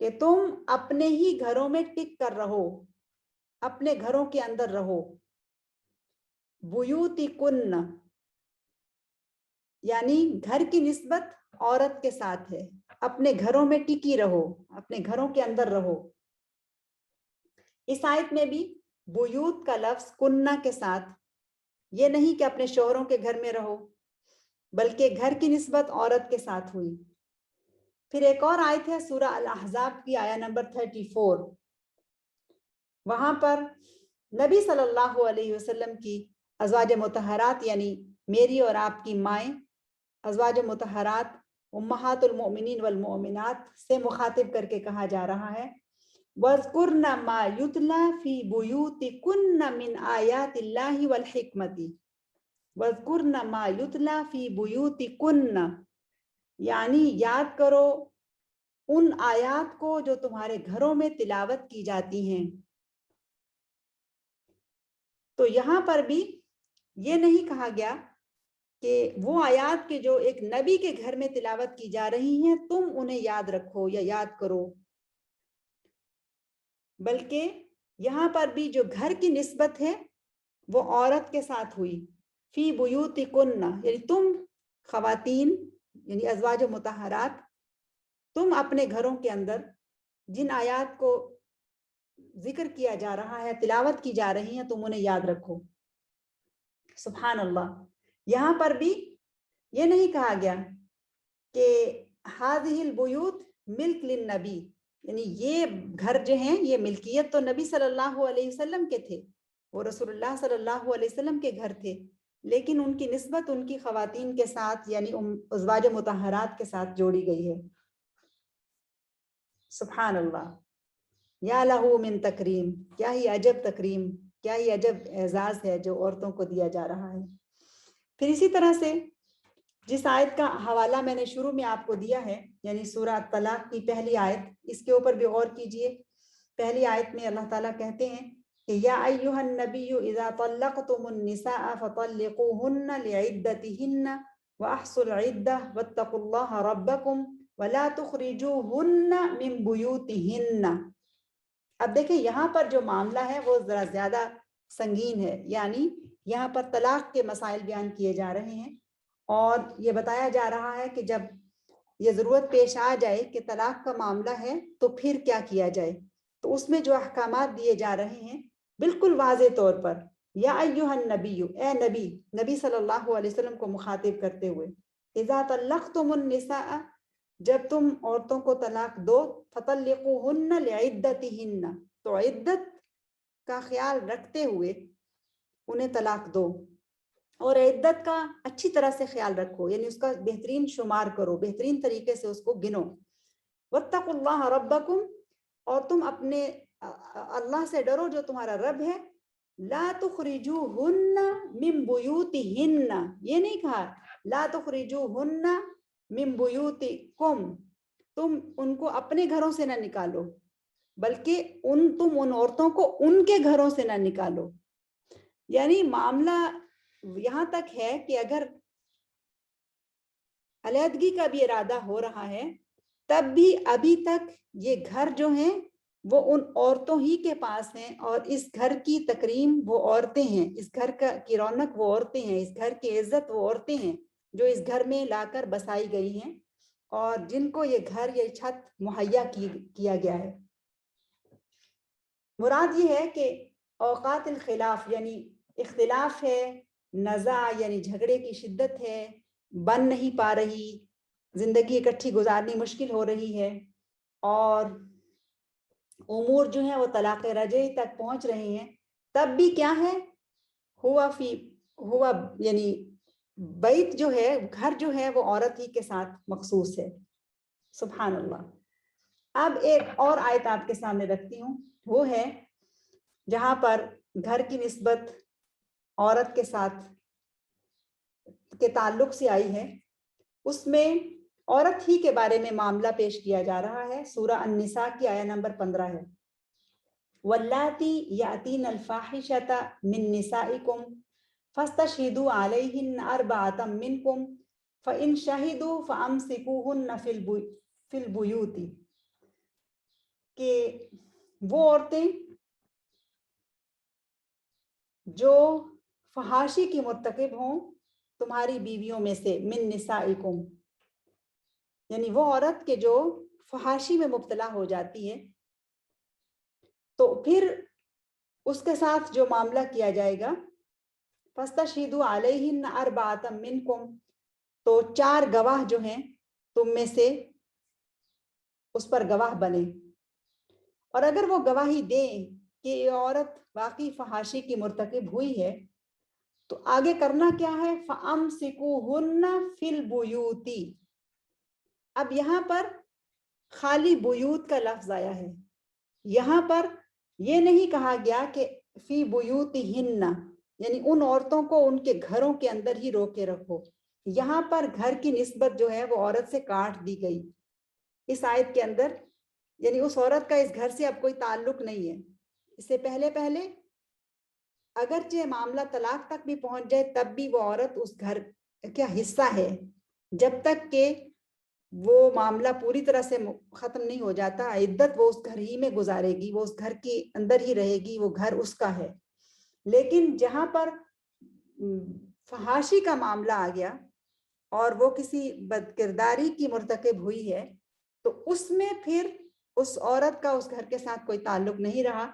کہ تم اپنے ہی گھروں میں ٹک کر رہو، اپنے گھروں کے اندر رہو. بیوتکن یعنی گھر کی نسبت عورت کے ساتھ ہے. اپنے گھروں میں ٹکی رہو، اپنے گھروں کے اندر رہو. اس آیت میں بھی بیوت کا لفظ کنہ کے ساتھ، یہ نہیں کہ اپنے شوہروں کے گھر میں رہو بلکہ گھر کی نسبت عورت کے ساتھ ہوئی. پھر ایک اور آیت ہے سورہ الاحزاب کی آیہ نمبر 34. وہاں پر نبی صلی اللہ علیہ وسلم کی ازواج مطہرات یعنی میری اور آپ کی مائیں ازواج مطہرات امہات المؤمنین والمؤمنات سے مخاطب کر کے کہا جا رہا ہے وَاذْكُرْنَ مَا يُتْلَى فِي بُيُوتِكُنَّ مِنْ آيَاتِ اللَّهِ وَالْحِكْمَةِ. وَاذْكُرْنَ مَا يُتْلَى فِي بُيُوتِكُنَّ یعنی یاد کرو ان آیات کو جو تمہارے گھروں میں تلاوت کی جاتی ہیں. تو یہاں پر بھی یہ نہیں کہا گیا کہ وہ آیات کے جو ایک نبی کے گھر میں تلاوت کی جا رہی ہیں تم انہیں یاد رکھو یا یاد کرو، بلکہ یہاں پر بھی جو گھر کی نسبت ہے وہ عورت کے ساتھ ہوئی. فی بیوتکن یعنی تم خواتین یعنی ازواج مطہرات تم اپنے گھروں کے اندر جن آیات کو ذکر کیا جا رہا ہے تلاوت کی جا رہی ہیں تم انہیں یاد رکھو. سبحان اللہ. یہاں پر بھی یہ نہیں کہا گیا کہ ہذہ البیوت ملک للنبی یعنی یہ گھر جو ہیں یہ ملکیت تو نبی صلی اللہ علیہ وسلم کے تھے وہ رسول اللہ صلی اللہ علیہ وسلم کے گھر تھے، لیکن ان کی نسبت ان کی خواتین کے ساتھ یعنی ازواج مطہرات کے ساتھ جوڑی گئی ہے۔ سبحان اللہ، یا لہو من تکریم، کیا ہی عجب تکریم، کیا ہی عجب اعزاز ہے جو عورتوں کو دیا جا رہا ہے۔ پھر اسی طرح سے جس آیت کا حوالہ میں نے شروع میں آپ کو دیا ہے، یعنی سورہ طلاق کی پہلی آیت، اس کے اوپر بھی غور کیجئے۔ پہلی آیت میں اللہ تعالیٰ کہتے ہیں کہ یا ایھا النبی اذا طلقتم النساء فطلقوهن لعدتهن واحصوا العدة واتقوا الله ربكم ولا تخرجوهن من بيوتهن۔ اب دیکھیں یہاں پر جو معاملہ ہے وہ ذرا زیادہ سنگین ہے، یعنی یہاں پر طلاق کے مسائل بیان کیے جا رہے ہیں، اور یہ بتایا جا رہا ہے کہ جب یہ ضرورت پیش آ جائے کہ طلاق کا معاملہ ہے تو پھر کیا کیا جائے، تو اس میں جو احکامات دیے جا رہے ہیں بالکل واضح طور پر، یا ایھا النبی، اے نبی، نبی صلی اللہ علیہ وسلم کو مخاطب کرتے ہوئے، اذا طلقتم النساء، جب تم عورتوں کو طلاق دو، فطلقوهن لعدتهن، تو عدت کا خیال رکھتے ہوئے انہیں طلاق دو، اور عدت کا اچھی طرح سے خیال رکھو، یعنی اس کا بہترین شمار کرو، بہترین طریقے سے اس کو گنو۔ واتقوا اللہ ربکم، اور تم اپنے اللہ سے ڈرو جو تمہارا رب ہے۔ لا تخرجوہن من بیوتہن، یہ نہیں کہا لا تخرجوہن من بیوتکم، تم ان کو اپنے گھروں سے نہ نکالو، بلکہ تم ان عورتوں کو ان کے گھروں سے نہ نکالو۔ یعنی معاملہ یہاں تک ہے کہ اگر علیحدگی کا بھی ارادہ ہو رہا ہے تب بھی ابھی تک یہ گھر جو ہیں وہ ان عورتوں ہی کے پاس ہیں، اور اس گھر کی تکریم وہ عورتیں ہیں، اس گھر کی رونق وہ عورتیں ہیں، اس گھر کی عزت وہ عورتیں ہیں جو اس گھر میں لا کر بسائی گئی ہیں اور جن کو یہ گھر، یہ چھت مہیا کیا گیا ہے۔ مراد یہ ہے کہ اوقات الخلاف یعنی اختلاف ہے، نزاع یعنی جھگڑے کی شدت ہے، بن نہیں پا رہی، زندگی اکٹھی گزارنی مشکل ہو رہی ہے، اور امور جو ہیں وہ طلاق رجعی تک پہنچ رہے ہیں، تب بھی کیا ہے، ہوا یعنی بیت جو ہے، گھر جو ہے وہ عورت ہی کے ساتھ مخصوص ہے۔ سبحان اللہ۔ اب ایک اور آیت آپ کے سامنے رکھتی ہوں، وہ ہے جہاں پر گھر کی نسبت عورت کے ساتھ کے تعلق سے آئی ہے، اس میں عورت ہی کے بارے میں معاملہ پیش کیا جا رہا ہے۔ سورہ النساء کی آیت نمبر 15 ہے، واللاتی یاتین الفاحشۃ من نسائکم فاستشہدوا علیہن اربعۃ منکم فإن شہدوا فامسکوہن فی البیوت، کہ وہ عورتیں جو فحاشی کی مرتکب ہوں تمہاری بیویوں میں سے، من نسائکم، یعنی وہ عورت کے جو فحاشی میں مبتلا ہو جاتی ہے، تو پھر اس کے ساتھ جو معاملہ کیا جائے گا، فاستشہدوا علیہن اربعۃ منکم، تو 4 گواہ جو ہیں تم میں سے اس پر گواہ بنے، اور اگر وہ گواہی دیں کہ یہ عورت واقعی فحاشی کی مرتکب ہوئی ہے تو آگے کرنا کیا ہے، فَأَمْسِكُوهُنَّ فِي الْبُيُوتِ۔ اب یہاں پر خالی بیوت کا لفظ آیا ہے، یہاں پر یہ نہیں کہا گیا کہ فی بیوتہن، یعنی ان عورتوں کو ان کے گھروں کے اندر ہی روکے رکھو، یہاں پر گھر کی نسبت جو ہے وہ عورت سے کاٹ دی گئی اس آیت کے اندر، یعنی اس عورت کا اس گھر سے اب کوئی تعلق نہیں ہے۔ اس سے پہلے اگرچہ معاملہ طلاق تک بھی پہنچ جائے تب بھی وہ عورت اس گھر کا حصہ ہے، جب تک کہ وہ معاملہ پوری طرح سے ختم نہیں ہو جاتا، عدت وہ اس گھر ہی میں گزارے گی، وہ اس گھر کے اندر ہی رہے گی، وہ گھر اس کا ہے۔ لیکن جہاں پر فحاشی کا معاملہ آ گیا اور وہ کسی بد کرداری کی مرتکب ہوئی ہے تو اس میں پھر اس عورت کا اس گھر کے ساتھ کوئی تعلق نہیں رہا،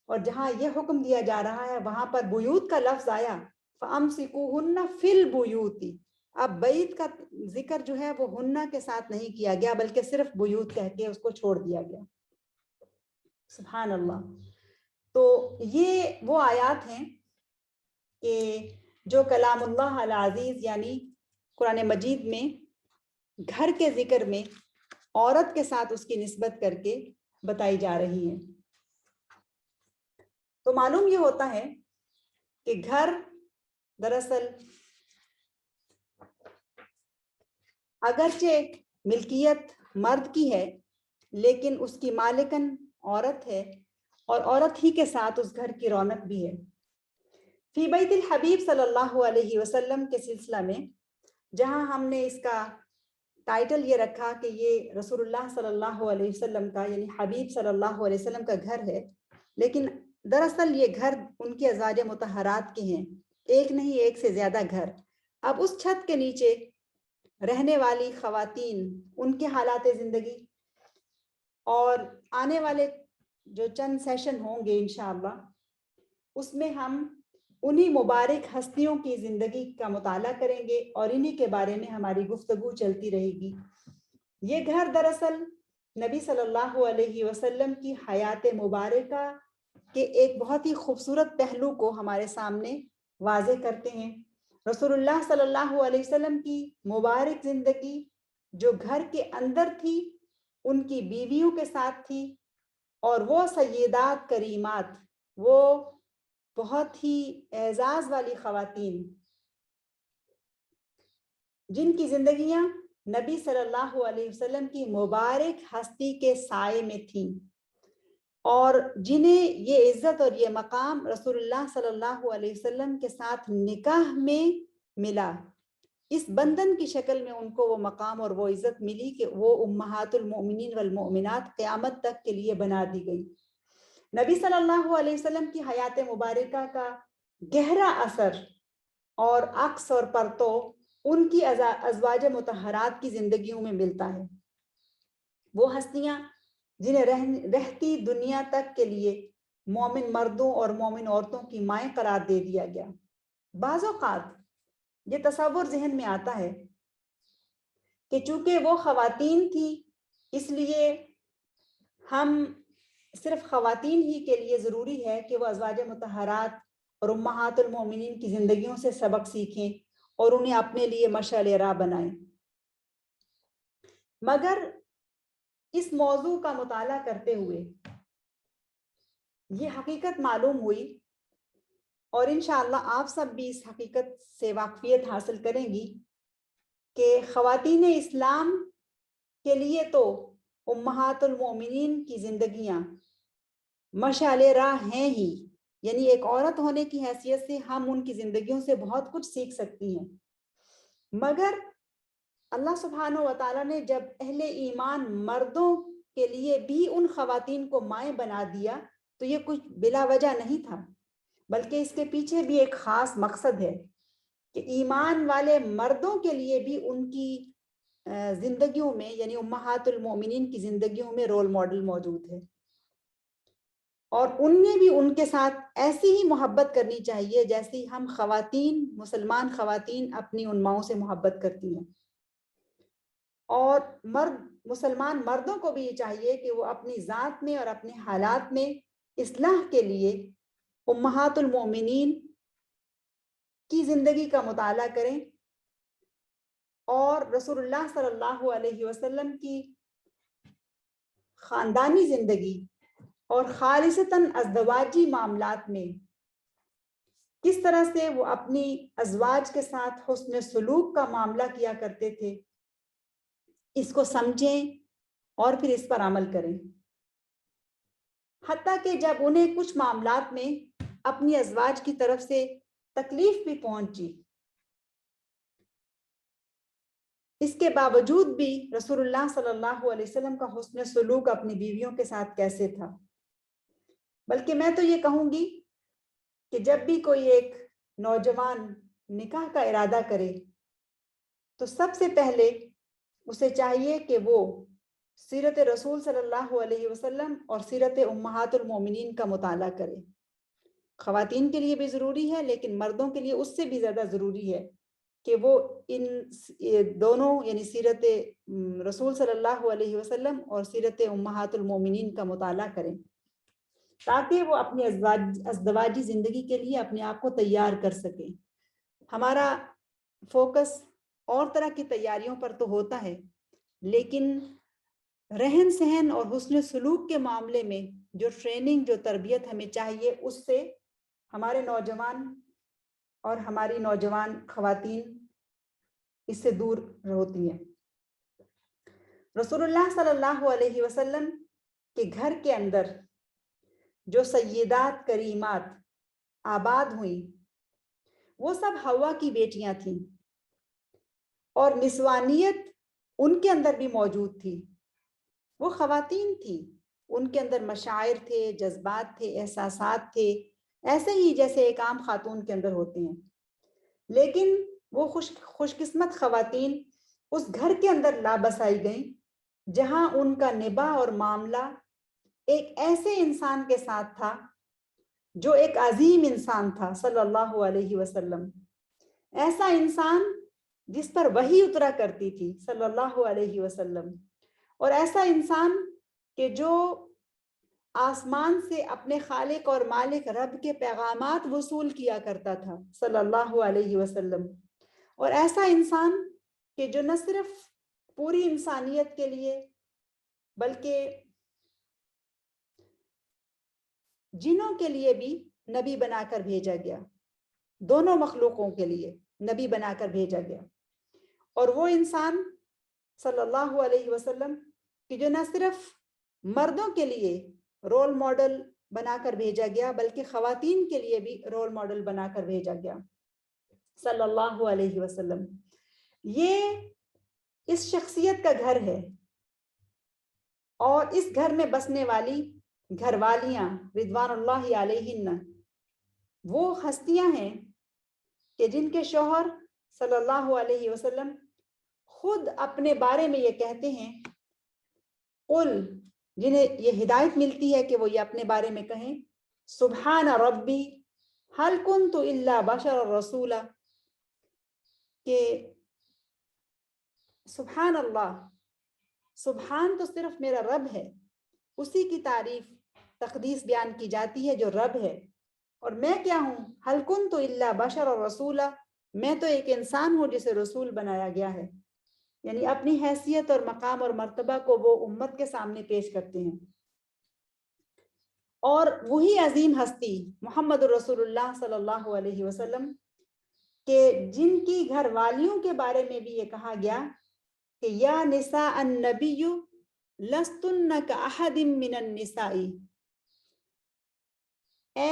اور جہاں یہ حکم دیا جا رہا ہے وہاں پر بیوت کا لفظ آیا، فَأَمْسِكُوهُنَّ فِي الْبُيُوتِ۔ اب بیت کا ذکر جو ہے وہ ہنہ کے ساتھ نہیں کیا گیا بلکہ صرف بیوت کہہ کے اس کو چھوڑ دیا گیا۔ سبحان اللہ۔ تو یہ وہ آیات ہیں کہ جو کلام اللہ العزیز یعنی قرآن مجید میں گھر کے ذکر میں عورت کے ساتھ اس کی نسبت کر کے بتائی جا رہی ہیں۔ تو معلوم یہ ہوتا ہے کہ گھر دراصل اگرچہ ملکیت مرد کی ہے لیکن اس کی مالکن عورت ہے، اور عورت ہی کے ساتھ اس گھر کی رونق بھی ہے۔ فی بیت الحبیب صلی اللہ علیہ وسلم کے سلسلہ میں جہاں ہم نے اس کا ٹائٹل یہ رکھا کہ یہ رسول اللہ صلی اللہ علیہ وسلم کا یعنی حبیب صلی اللہ علیہ وسلم کا گھر ہے، لیکن دراصل یہ گھر ان کی ازواج مطہرات کے ہیں، ایک نہیں ایک سے زیادہ گھر۔ اب اس چھت کے نیچے رہنے والی خواتین، ان کے حالات زندگی، اور آنے والے جو چند سیشن ہوں گے انشاءاللہ اس میں ہم انہی مبارک ہستیوں کی زندگی کا مطالعہ کریں گے اور انہی کے بارے میں ہماری گفتگو چلتی رہے گی۔ یہ گھر دراصل نبی صلی اللہ علیہ وسلم کی حیات مبارکہ کے ایک بہت ہی خوبصورت پہلو کو ہمارے سامنے واضح کرتے ہیں۔ رسول اللہ صلی اللہ علیہ وسلم کی مبارک زندگی جو گھر کے اندر تھی، ان کی بیویوں کے ساتھ تھی، اور وہ سیدات کریمات، وہ بہت ہی اعزاز والی خواتین جن کی زندگیاں نبی صلی اللہ علیہ وسلم کی مبارک ہستی کے سائے میں تھیں، اور جنہیں یہ عزت اور یہ مقام رسول اللہ صلی اللہ علیہ وسلم کے ساتھ نکاح میں ملا، اس بندھن کی شکل میں ان کو وہ مقام اور وہ عزت ملی کہ وہ امہات المؤمنین والمؤمنات قیامت تک کے لیے بنا دی گئی۔ نبی صلی اللہ علیہ وسلم کی حیات مبارکہ کا گہرا اثر اور عکس اور پرتو ان کی ازواج مطہرات کی زندگیوں میں ملتا ہے۔ وہ ہستیاں جنہیں رہتی دنیا تک کے لیے مومن مردوں اور مومن عورتوں کی مائیں قرار دے دیا گیا۔ بعض اوقات یہ تصور ذہن میں آتا ہے کہ چونکہ وہ خواتین تھی اس لیے ہم صرف خواتین ہی کے لیے ضروری ہے کہ وہ ازواج مطہرات اور امہات المومنین کی زندگیوں سے سبق سیکھیں اور انہیں اپنے لیے مشعل راہ بنائیں۔ مگر اس موضوع کا مطالعہ کرتے ہوئے یہ حقیقت معلوم ہوئی، اور انشاءاللہ آپ سب بھی اس حقیقت سے واقفیت حاصل کریں گی کہ خواتین اسلام کے لیے تو امہات المومنین کی زندگیاں مشعل راہ ہیں ہی، یعنی ایک عورت ہونے کی حیثیت سے ہم ان کی زندگیوں سے بہت کچھ سیکھ سکتی ہیں۔ مگر اللہ سبحانہ و تعالیٰ نے جب اہل ایمان مردوں کے لیے بھی ان خواتین کو مائیں بنا دیا تو یہ کچھ بلا وجہ نہیں تھا، بلکہ اس کے پیچھے بھی ایک خاص مقصد ہے کہ ایمان والے مردوں کے لیے بھی ان کی زندگیوں میں یعنی امہات المومنین کی زندگیوں میں رول ماڈل موجود ہے، اور انہیں بھی ان کے ساتھ ایسی ہی محبت کرنی چاہیے جیسی ہم خواتین، مسلمان خواتین اپنی ان ماؤں سے محبت کرتی ہیں۔ اور مسلمان مردوں کو بھی یہ چاہیے کہ وہ اپنی ذات میں اور اپنے حالات میں اصلاح کے لیے امہات المومنین کی زندگی کا مطالعہ کریں اور رسول اللہ صلی اللہ علیہ وسلم کی خاندانی زندگی اور خالصتاً ازدواجی معاملات میں کس طرح سے وہ اپنی ازواج کے ساتھ حسن سلوک کا معاملہ کیا کرتے تھے، اس کو سمجھیں اور پھر اس پر عمل کریں، حتیٰ کہ جب انہیں کچھ معاملات میں اپنی ازواج کی طرف سے تکلیف بھی پہنچی، اس کے باوجود بھی رسول اللہ صلی اللہ علیہ وسلم کا حسن سلوک اپنی بیویوں کے ساتھ کیسے تھا۔ بلکہ میں تو یہ کہوں گی کہ جب بھی کوئی ایک نوجوان نکاح کا ارادہ کرے تو سب سے پہلے اسے چاہیے کہ وہ سیرت رسول صلی اللہ علیہ وسلم اور سیرت امہات المومنین کا مطالعہ کرے۔ خواتین کے لیے بھی ضروری ہے لیکن مردوں کے لیے اس سے بھی زیادہ ضروری ہے کہ وہ ان دونوں یعنی سیرت رسول صلی اللہ علیہ وسلم اور سیرت امہات المومنین کا مطالعہ کریں۔ تاکہ وہ اپنی ازدواجی زندگی کے لیے اپنے آپ کو تیار کر سکیں۔ ہمارا فوکس اور طرح کی تیاریوں پر تو ہوتا ہے، لیکن رہن سہن اور حسن سلوک کے معاملے میں جو ٹریننگ، جو تربیت ہمیں چاہیے، اس سے ہمارے نوجوان اور ہماری نوجوان خواتین اس سے دور ہوتی ہیں۔ رسول اللہ صلی اللہ علیہ وسلم کے گھر کے اندر جو سیدات کریمات آباد ہوئیں وہ سب حوا کی بیٹیاں تھیں، اور نسوانیت ان کے اندر بھی موجود تھی۔ وہ خواتین تھیں، ان کے اندر مشاعر تھے، جذبات تھے، احساسات تھے، ایسے ہی جیسے ایک عام خاتون کے اندر ہوتے ہیں۔ لیکن وہ خوش قسمت خواتین اس گھر کے اندر لا بسائی گئیں جہاں ان کا نباہ اور معاملہ ایک ایسے انسان کے ساتھ تھا جو ایک عظیم انسان تھا، صلی اللہ علیہ وسلم۔ ایسا انسان جس پر وحی اترا کرتی تھی، صلی اللہ علیہ وسلم، اور ایسا انسان کہ جو آسمان سے اپنے خالق اور مالک رب کے پیغامات وصول کیا کرتا تھا، صلی اللہ علیہ وسلم، اور ایسا انسان کہ جو نہ صرف پوری انسانیت کے لیے بلکہ جنوں کے لیے بھی نبی بنا کر بھیجا گیا، دونوں مخلوقوں کے لیے نبی بنا کر بھیجا گیا۔ اور وہ انسان صلی اللہ علیہ وسلم کہ جو نہ صرف مردوں کے لیے رول ماڈل بنا کر بھیجا گیا بلکہ خواتین کے لیے بھی رول ماڈل بنا کر بھیجا گیا، صلی اللہ علیہ وسلم۔ یہ اس شخصیت کا گھر ہے، اور اس گھر میں بسنے والی گھر والیاں رضوان اللہ علیہن وہ ہستیاں ہیں کہ جن کے شوہر صلی اللہ علیہ وسلم خود اپنے بارے میں یہ کہتے ہیں، قل، جنہیں یہ ہدایت ملتی ہے کہ وہ یہ اپنے بارے میں کہیں، سبحان ربی حل کنت الا بشر رسولا، کہ سبحان اللہ، سبحان تو صرف میرا رب ہے، اسی کی تعریف تقدیس بیان کی جاتی ہے جو رب ہے، اور میں کیا ہوں، حل کنت الا بشر رسولا، میں تو ایک انسان ہوں جسے رسول بنایا گیا ہے۔ یعنی اپنی حیثیت اور مقام اور مرتبہ کو وہ امت کے سامنے پیش کرتے ہیں۔ اور وہی عظیم ہستی محمد رسول اللہ صلی اللہ علیہ وسلم کہ جن کی گھر والیوں کے بارے میں بھی یہ کہا گیا کہ یا نساء النبی لستن کاحد من النساء، اے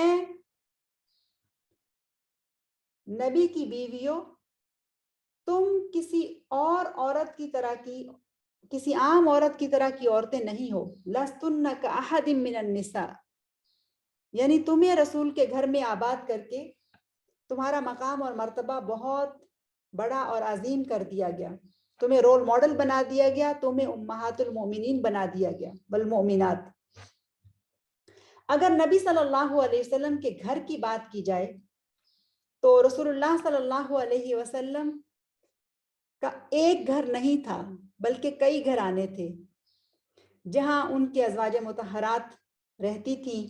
نبی کی بیویوں، تم کسی اور عورت کی طرح کی، کسی عام عورت کی طرح کی عورتیں نہیں ہو، لستن کاحد من النساء، یعنی تمہیں رسول کے گھر میں آباد کر کے تمہارا مقام اور مرتبہ بہت بڑا اور عظیم کر دیا گیا، تمہیں رول ماڈل بنا دیا گیا، تمہیں امہات المومنین بنا دیا گیا، والمؤمنات۔ اگر نبی صلی اللہ علیہ وسلم کے گھر کی بات کی جائے تو رسول اللہ صلی اللہ علیہ وسلم کا ایک گھر نہیں تھا بلکہ کئی گھرانے تھے جہاں ان کے ازواج مطہرات رہتی تھیں۔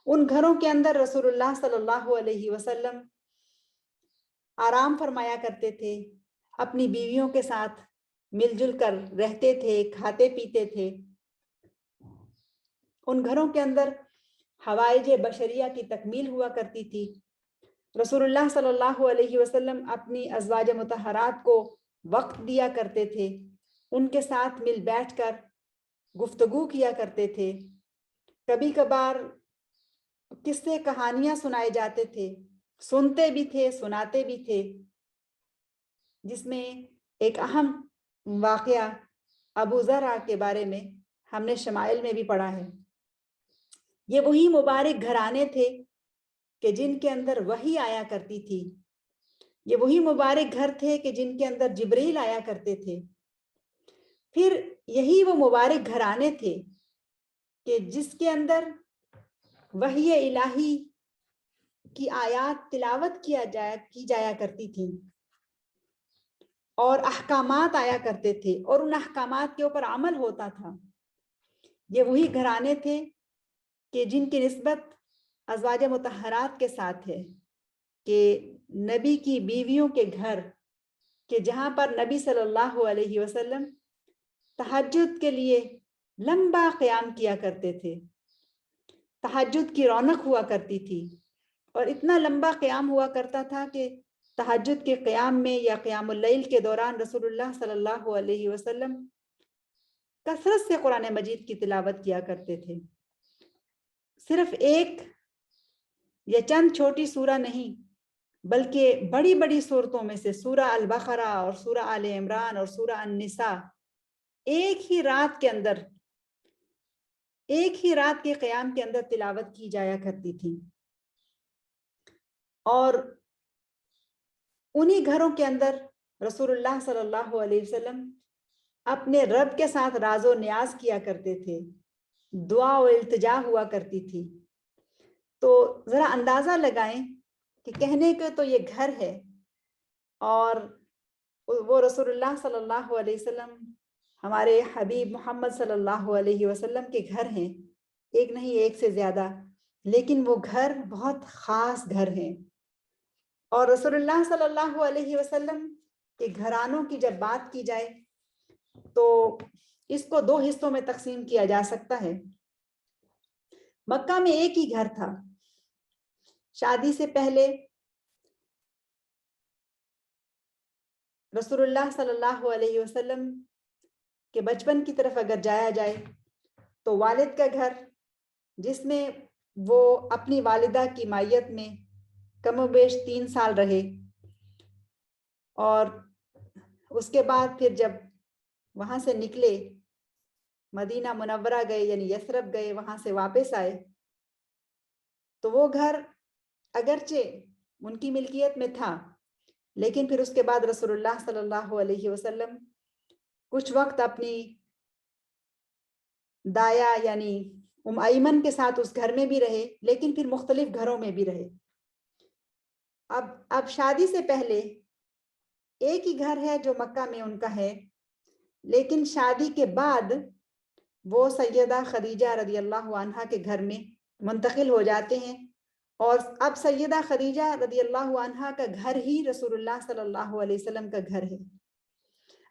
ان گھروں کے اندر رسول اللہ صلی اللہ علیہ وسلم آرام فرمایا کرتے تھے، اپنی بیویوں کے ساتھ مل جل کر رہتے تھے، کھاتے پیتے تھے۔ ان گھروں کے اندر حوائج بشریہ کی تکمیل ہوا کرتی تھی۔ رسول اللہ صلی اللہ علیہ وسلم اپنی ازواج مطہرات کو وقت دیا کرتے تھے، ان کے ساتھ مل بیٹھ کر گفتگو کیا کرتے تھے، کبھی کبھار قصے کہانیاں سنائے جاتے تھے، سنتے بھی تھے، سناتے بھی تھے، جس میں ایک اہم واقعہ ابو ذر کے بارے میں ہم نے شمائل میں بھی پڑھا ہے۔ یہ وہی مبارک گھرانے تھے کہ جن کے اندر وحی آیا کرتی تھی، یہ وہی مبارک گھر تھے کہ جن کے اندر جبریل آیا کرتے تھے، پھر یہی وہ مبارک گھرانے تھے کہ جس کے اندر وحی الہی کی آیات تلاوت کی جایا کرتی تھی اور احکامات آیا کرتے تھے اور ان احکامات کے اوپر عمل ہوتا تھا۔ یہ وہی گھرانے تھے کہ جن کی نسبت ازواج مطہرات کے ساتھ ہے، کہ نبی کی بیویوں کے گھر، کہ جہاں پر نبی صلی اللہ علیہ وسلم تہجد کے لیے لمبا قیام کیا کرتے تھے، تہجد کی رونق ہوا کرتی تھی، اور اتنا لمبا قیام ہوا کرتا تھا کہ تہجد کے قیام میں یا قیام اللیل کے دوران رسول اللہ صلی اللہ علیہ وسلم کثرت سے قرآن مجید کی تلاوت کیا کرتے تھے۔ صرف ایک یا چند چھوٹی سورہ نہیں، بلکہ بڑی بڑی صورتوں میں سے سورہ البقرہ اور سورہ آل عمران اور سورہ النساء ایک ہی رات کے قیام کے اندر تلاوت کی جایا کرتی تھی، اور انہی گھروں کے اندر رسول اللہ صلی اللہ علیہ وسلم اپنے رب کے ساتھ راز و نیاز کیا کرتے تھے، دعا و التجا ہوا کرتی تھی۔ تو ذرا اندازہ لگائیں کہ کہنے کے تو یہ گھر ہے، اور وہ رسول اللہ صلی اللہ علیہ وسلم ہمارے حبیب محمد صلی اللہ علیہ وسلم کے گھر ہیں، ایک نہیں ایک سے زیادہ، لیکن وہ گھر بہت خاص گھر ہیں۔ اور رسول اللہ صلی اللہ علیہ وسلم کے گھرانوں کی جب بات کی جائے تو اس کو دو حصوں میں تقسیم کیا جا سکتا ہے۔ مکہ میں ایک ہی گھر تھا، شادی سے پہلے رسول اللہ صلی اللہ علیہ وسلم کے بچپن کی طرف اگر جایا جائے تو والد کا گھر، جس میں وہ اپنی والدہ کی مائیت میں کم و بیش 3 سال رہے، اور اس کے بعد پھر جب وہاں سے نکلے مدینہ منورہ گئے، یعنی یثرب گئے، وہاں سے واپس آئے، تو وہ گھر اگرچہ ان کی ملکیت میں تھا، لیکن پھر اس کے بعد رسول اللہ صلی اللہ علیہ وسلم کچھ وقت اپنی دایا یعنی ایمن کے ساتھ اس گھر میں بھی رہے، لیکن پھر مختلف گھروں میں بھی رہے۔ اب شادی سے پہلے ایک ہی گھر ہے جو مکہ میں ان کا ہے، لیکن شادی کے بعد وہ سیدہ خدیجہ رضی اللہ عنہا کے گھر میں منتقل ہو جاتے ہیں، اور اب سیدہ خدیجہ رضی اللہ عنہا کا گھر ہی رسول اللہ صلی اللہ علیہ وسلم کا گھر ہے۔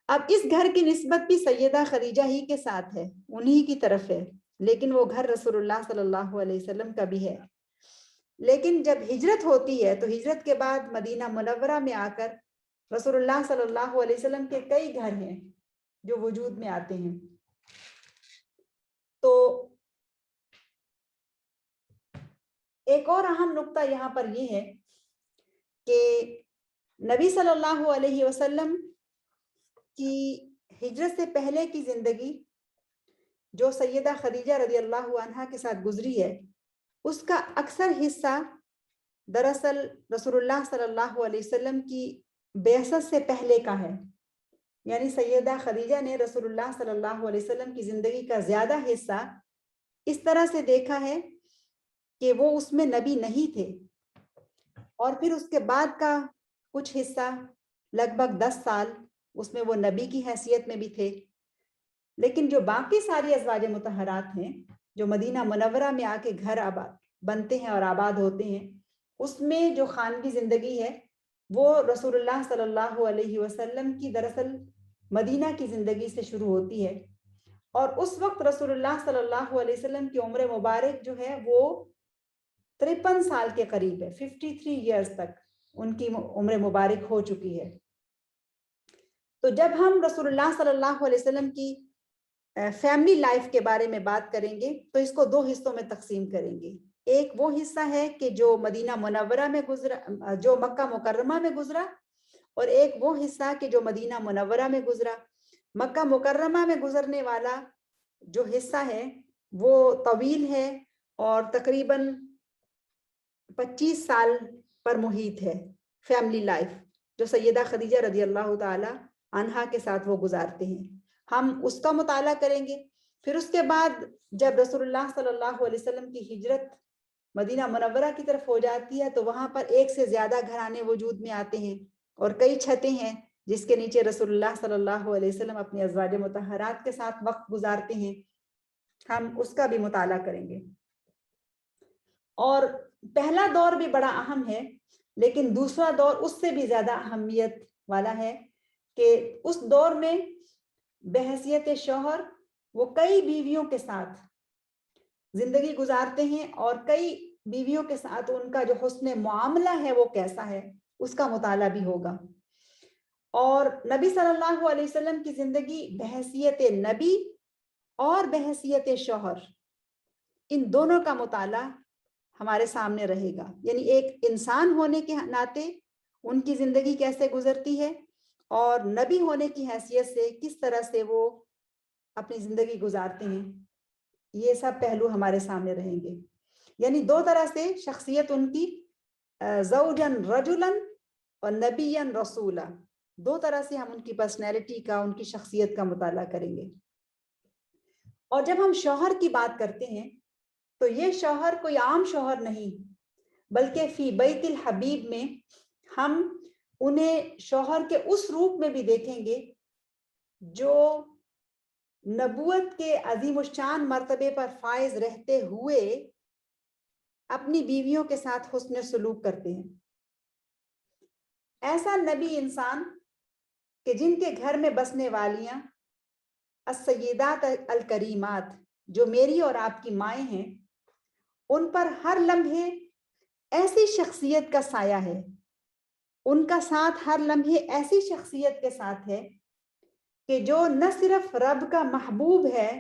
اب اس گھر کی نسبت بھی سیدہ خدیجہ ہی کے ساتھ ہے، انہی کی طرف ہے، لیکن وہ گھر رسول اللہ صلی اللہ علیہ وسلم کا بھی ہے۔ لیکن جب ہجرت ہوتی ہے تو ہجرت کے بعد مدینہ منورہ میں آ کر رسول اللہ صلی اللہ علیہ وسلم کے کئی گھر ہیں جو وجود میں آتے ہیں۔ تو ایک اور اہم نقطہ یہاں پر یہ ہے کہ نبی صلی اللہ علیہ وسلم کی ہجرت سے پہلے کی زندگی جو سیدہ خدیجہ رضی اللہ عنہا کے ساتھ گزری ہے، اس کا اکثر حصہ دراصل رسول اللہ صلی اللہ علیہ وسلم کی بعثت سے پہلے کا ہے، یعنی سیدہ خدیجہ نے رسول اللہ صلی اللہ علیہ وسلم کی زندگی کا زیادہ حصہ اس طرح سے دیکھا ہے کہ وہ اس میں نبی نہیں تھے، اور پھر اس کے بعد کا کچھ حصہ لگ بھگ 10 سال اس میں وہ نبی کی حیثیت میں بھی تھے۔ لیکن جو باقی ساری ازواج مطہرات ہیں جو مدینہ منورہ میں آ کے گھر آباد بنتے ہیں اور آباد ہوتے ہیں، اس میں جو خانگی زندگی ہے وہ رسول اللہ صلی اللہ علیہ وسلم کی دراصل مدینہ کی زندگی سے شروع ہوتی ہے، اور اس وقت رسول اللہ صلی اللہ علیہ وسلم کی عمر مبارک جو ہے وہ 53 سال کے قریب ہے، 53 ایئرز تک ان کی عمر مبارک ہو چکی ہے۔ تو جب ہم رسول اللہ صلی اللہ علیہ وسلم کی فیملی لائف کے بارے میں بات کریں گے تو اس کو 2 حصوں میں تقسیم کریں گے۔ ایک وہ حصہ ہے کہ جو مدینہ منورہ میں گزرا، جو مکہ مکرمہ میں گزرا، اور ایک وہ حصہ کہ جو مدینہ منورہ میں گزرا۔ مکہ مکرمہ میں گزرنے والا جو حصہ ہے وہ طویل ہے اور تقریباً 25 سال پر محیط ہے، فیملی لائف جو سیدہ خدیجہ رضی اللہ تعالی عنہا کے ساتھ وہ گزارتے ہیں، ہم اس کا مطالعہ کریں گے۔ پھر اس کے بعد جب رسول اللہ صلی اللہ علیہ وسلم کی ہجرت مدینہ منورہ کی طرف ہو جاتی ہے تو وہاں پر ایک سے زیادہ گھرانے وجود میں آتے ہیں اور کئی چھتیں ہیں جس کے نیچے رسول اللہ صلی اللہ علیہ وسلم اپنی ازواج مطہرات کے ساتھ وقت گزارتے ہیں، ہم اس کا بھی مطالعہ کریں گے۔ اور پہلا دور بھی بڑا اہم ہے، لیکن دوسرا دور اس سے بھی زیادہ اہمیت والا ہے کہ اس دور میں بحیثیت شوہر وہ کئی بیویوں کے ساتھ زندگی گزارتے ہیں، اور کئی بیویوں کے ساتھ ان کا جو حسن معاملہ ہے وہ کیسا ہے اس کا مطالعہ بھی ہوگا۔ اور نبی صلی اللہ علیہ وسلم کی زندگی بحیثیت نبی اور بحیثیت شوہر، ان دونوں کا مطالعہ ہمارے سامنے رہے گا، یعنی ایک انسان ہونے کے ناطے ان کی زندگی کیسے گزرتی ہے، اور نبی ہونے کی حیثیت سے کس طرح سے وہ اپنی زندگی گزارتے ہیں، یہ سب پہلو ہمارے سامنے رہیں گے۔ یعنی دو طرح سے شخصیت ان کی زوجن رجلن اور نبیًا رسولا، دو طرح سے ہم ان کی پرسنالٹی کا، ان کی شخصیت کا مطالعہ کریں گے۔ اور جب ہم شوہر کی بات کرتے ہیں تو یہ شوہر کوئی عام شوہر نہیں، بلکہ فی بیت الحبیب میں ہم انہیں شوہر کے اس روپ میں بھی دیکھیں گے جو نبوت کے عظیم الشان مرتبے پر فائز رہتے ہوئے اپنی بیویوں کے ساتھ حسن سلوک کرتے ہیں۔ ایسا نبی انسان کہ جن کے گھر میں بسنے والیاں السیدات الکریمات، جو میری اور آپ کی مائیں ہیں، ان پر ہر لمحے ایسی شخصیت کا سایہ ہے، ان کا ساتھ ہر لمحے ایسی شخصیت کے ساتھ ہے کہ جو نہ صرف رب کا محبوب ہے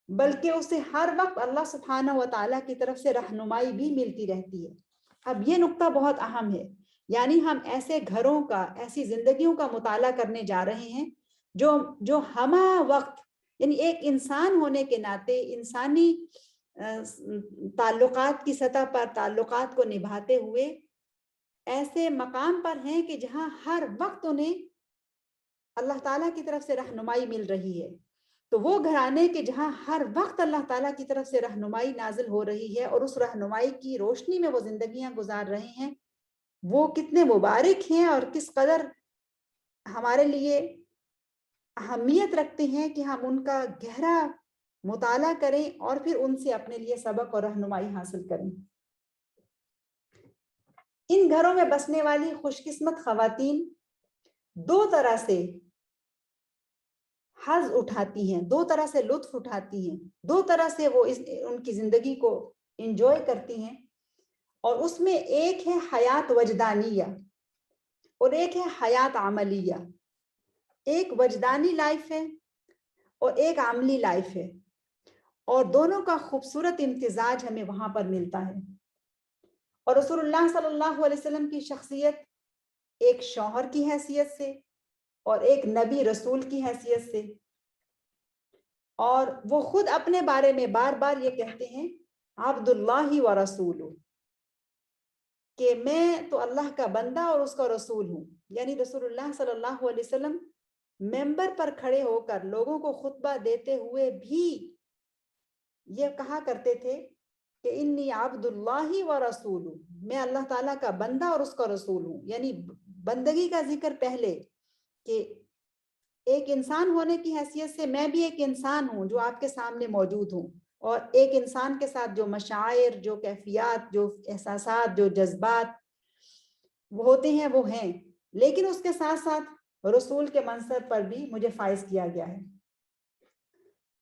بلکہ اسے ہر وقت اللہ سبحانہ و تعالیٰ کی طرف سے رہنمائی بھی ملتی رہتی ہے۔ اب یہ نقطہ بہت اہم ہے، یعنی ہم ایسے گھروں کا، ایسی زندگیوں کا مطالعہ کرنے جا رہے ہیں جو ہمہ وقت، یعنی ایک انسان ہونے کے ناطے انسانی تعلقات کی سطح پر تعلقات کو نبھاتے ہوئے ایسے مقام پر ہیں کہ جہاں ہر وقت انہیں اللہ تعالیٰ کی طرف سے رہنمائی مل رہی ہے۔ تو وہ گھرانے کے جہاں ہر وقت اللہ تعالیٰ کی طرف سے رہنمائی نازل ہو رہی ہے اور اس رہنمائی کی روشنی میں وہ زندگیاں گزار رہے ہیں، وہ کتنے مبارک ہیں اور کس قدر ہمارے لیے اہمیت رکھتے ہیں کہ ہم ان کا گہرا مطالعہ کریں اور پھر ان سے اپنے لیے سبق اور رہنمائی حاصل کریں۔ ان گھروں میں بسنے والی خوش قسمت خواتین دو طرح سے حظ اٹھاتی ہیں، دو طرح سے لطف اٹھاتی ہیں، دو طرح سے وہ ان کی زندگی کو انجوائے کرتی ہیں، اور اس میں ایک ہے حیات وجدانیہ اور ایک ہے حیات عملیہ۔ ایک وجدانی لائف ہے اور ایک عملی لائف ہے، اور دونوں کا خوبصورت امتزاج ہمیں وہاں پر ملتا ہے۔ اور رسول اللہ صلی اللہ علیہ وسلم کی شخصیت ایک شوہر کی حیثیت سے اور ایک نبی رسول کی حیثیت سے، اور وہ خود اپنے بارے میں بار بار یہ کہتے ہیں عبد اللہ و رسول، کہ میں تو اللہ کا بندہ اور اس کا رسول ہوں۔ یعنی رسول اللہ صلی اللہ علیہ وسلم ممبر پر کھڑے ہو کر لوگوں کو خطبہ دیتے ہوئے بھی یہ کہا کرتے تھے کہ انی عبد اللہ و رسول، میں اللہ تعالیٰ کا بندہ اور اس کا رسول ہوں۔ یعنی بندگی کا ذکر پہلے کہ ایک انسان ہونے کی حیثیت سے میں بھی ایک انسان ہوں جو آپ کے سامنے موجود ہوں، اور ایک انسان کے ساتھ جو مشاعر، جو کیفیات، جو احساسات، جو جذبات وہ ہوتے ہیں وہ ہیں، لیکن اس کے ساتھ ساتھ رسول کے منصب پر بھی مجھے فائز کیا گیا ہے۔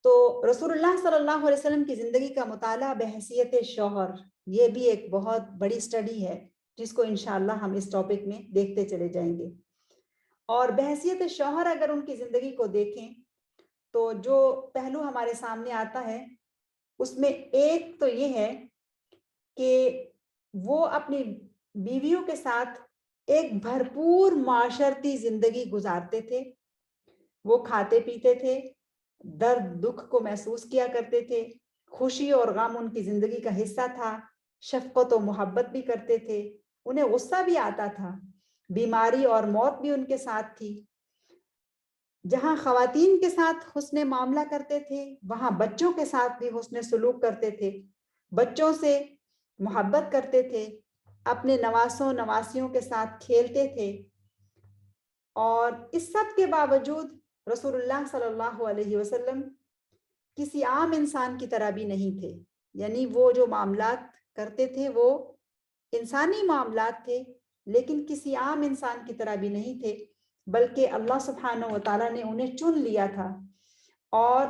تو رسول اللہ صلی اللہ علیہ وسلم کی زندگی کا مطالعہ بحیثیت شوہر، یہ بھی ایک بہت بڑی سٹڈی ہے جس کو انشاءاللہ ہم اس ٹاپک میں دیکھتے چلے جائیں گے۔ اور بحیثیت شوہر اگر ان کی زندگی کو دیکھیں تو جو پہلو ہمارے سامنے آتا ہے اس میں ایک تو یہ ہے کہ وہ اپنی بیویوں کے ساتھ ایک بھرپور معاشرتی زندگی گزارتے تھے، وہ کھاتے پیتے تھے، درد دکھ کو محسوس کیا کرتے تھے، خوشی اور غم ان کی زندگی کا حصہ تھا، شفقت و محبت بھی کرتے تھے، انہیں غصہ بھی آتا تھا، بیماری اور موت بھی ان کے ساتھ تھی۔ جہاں خواتین کے ساتھ حسن معاملہ کرتے تھے وہاں بچوں کے ساتھ بھی حسن سلوک کرتے تھے، بچوں سے محبت کرتے تھے، اپنے نواسوں نواسیوں کے ساتھ کھیلتے تھے، اور اس سب کے باوجود رسول اللہ صلی اللہ علیہ وسلم کسی عام انسان کی طرح بھی نہیں تھے۔ یعنی وہ جو معاملات کرتے تھے وہ انسانی معاملات تھے، لیکن کسی عام انسان کی طرح بھی نہیں تھے، بلکہ اللہ سبحانہ و تعالیٰ نے انہیں چن لیا تھا، اور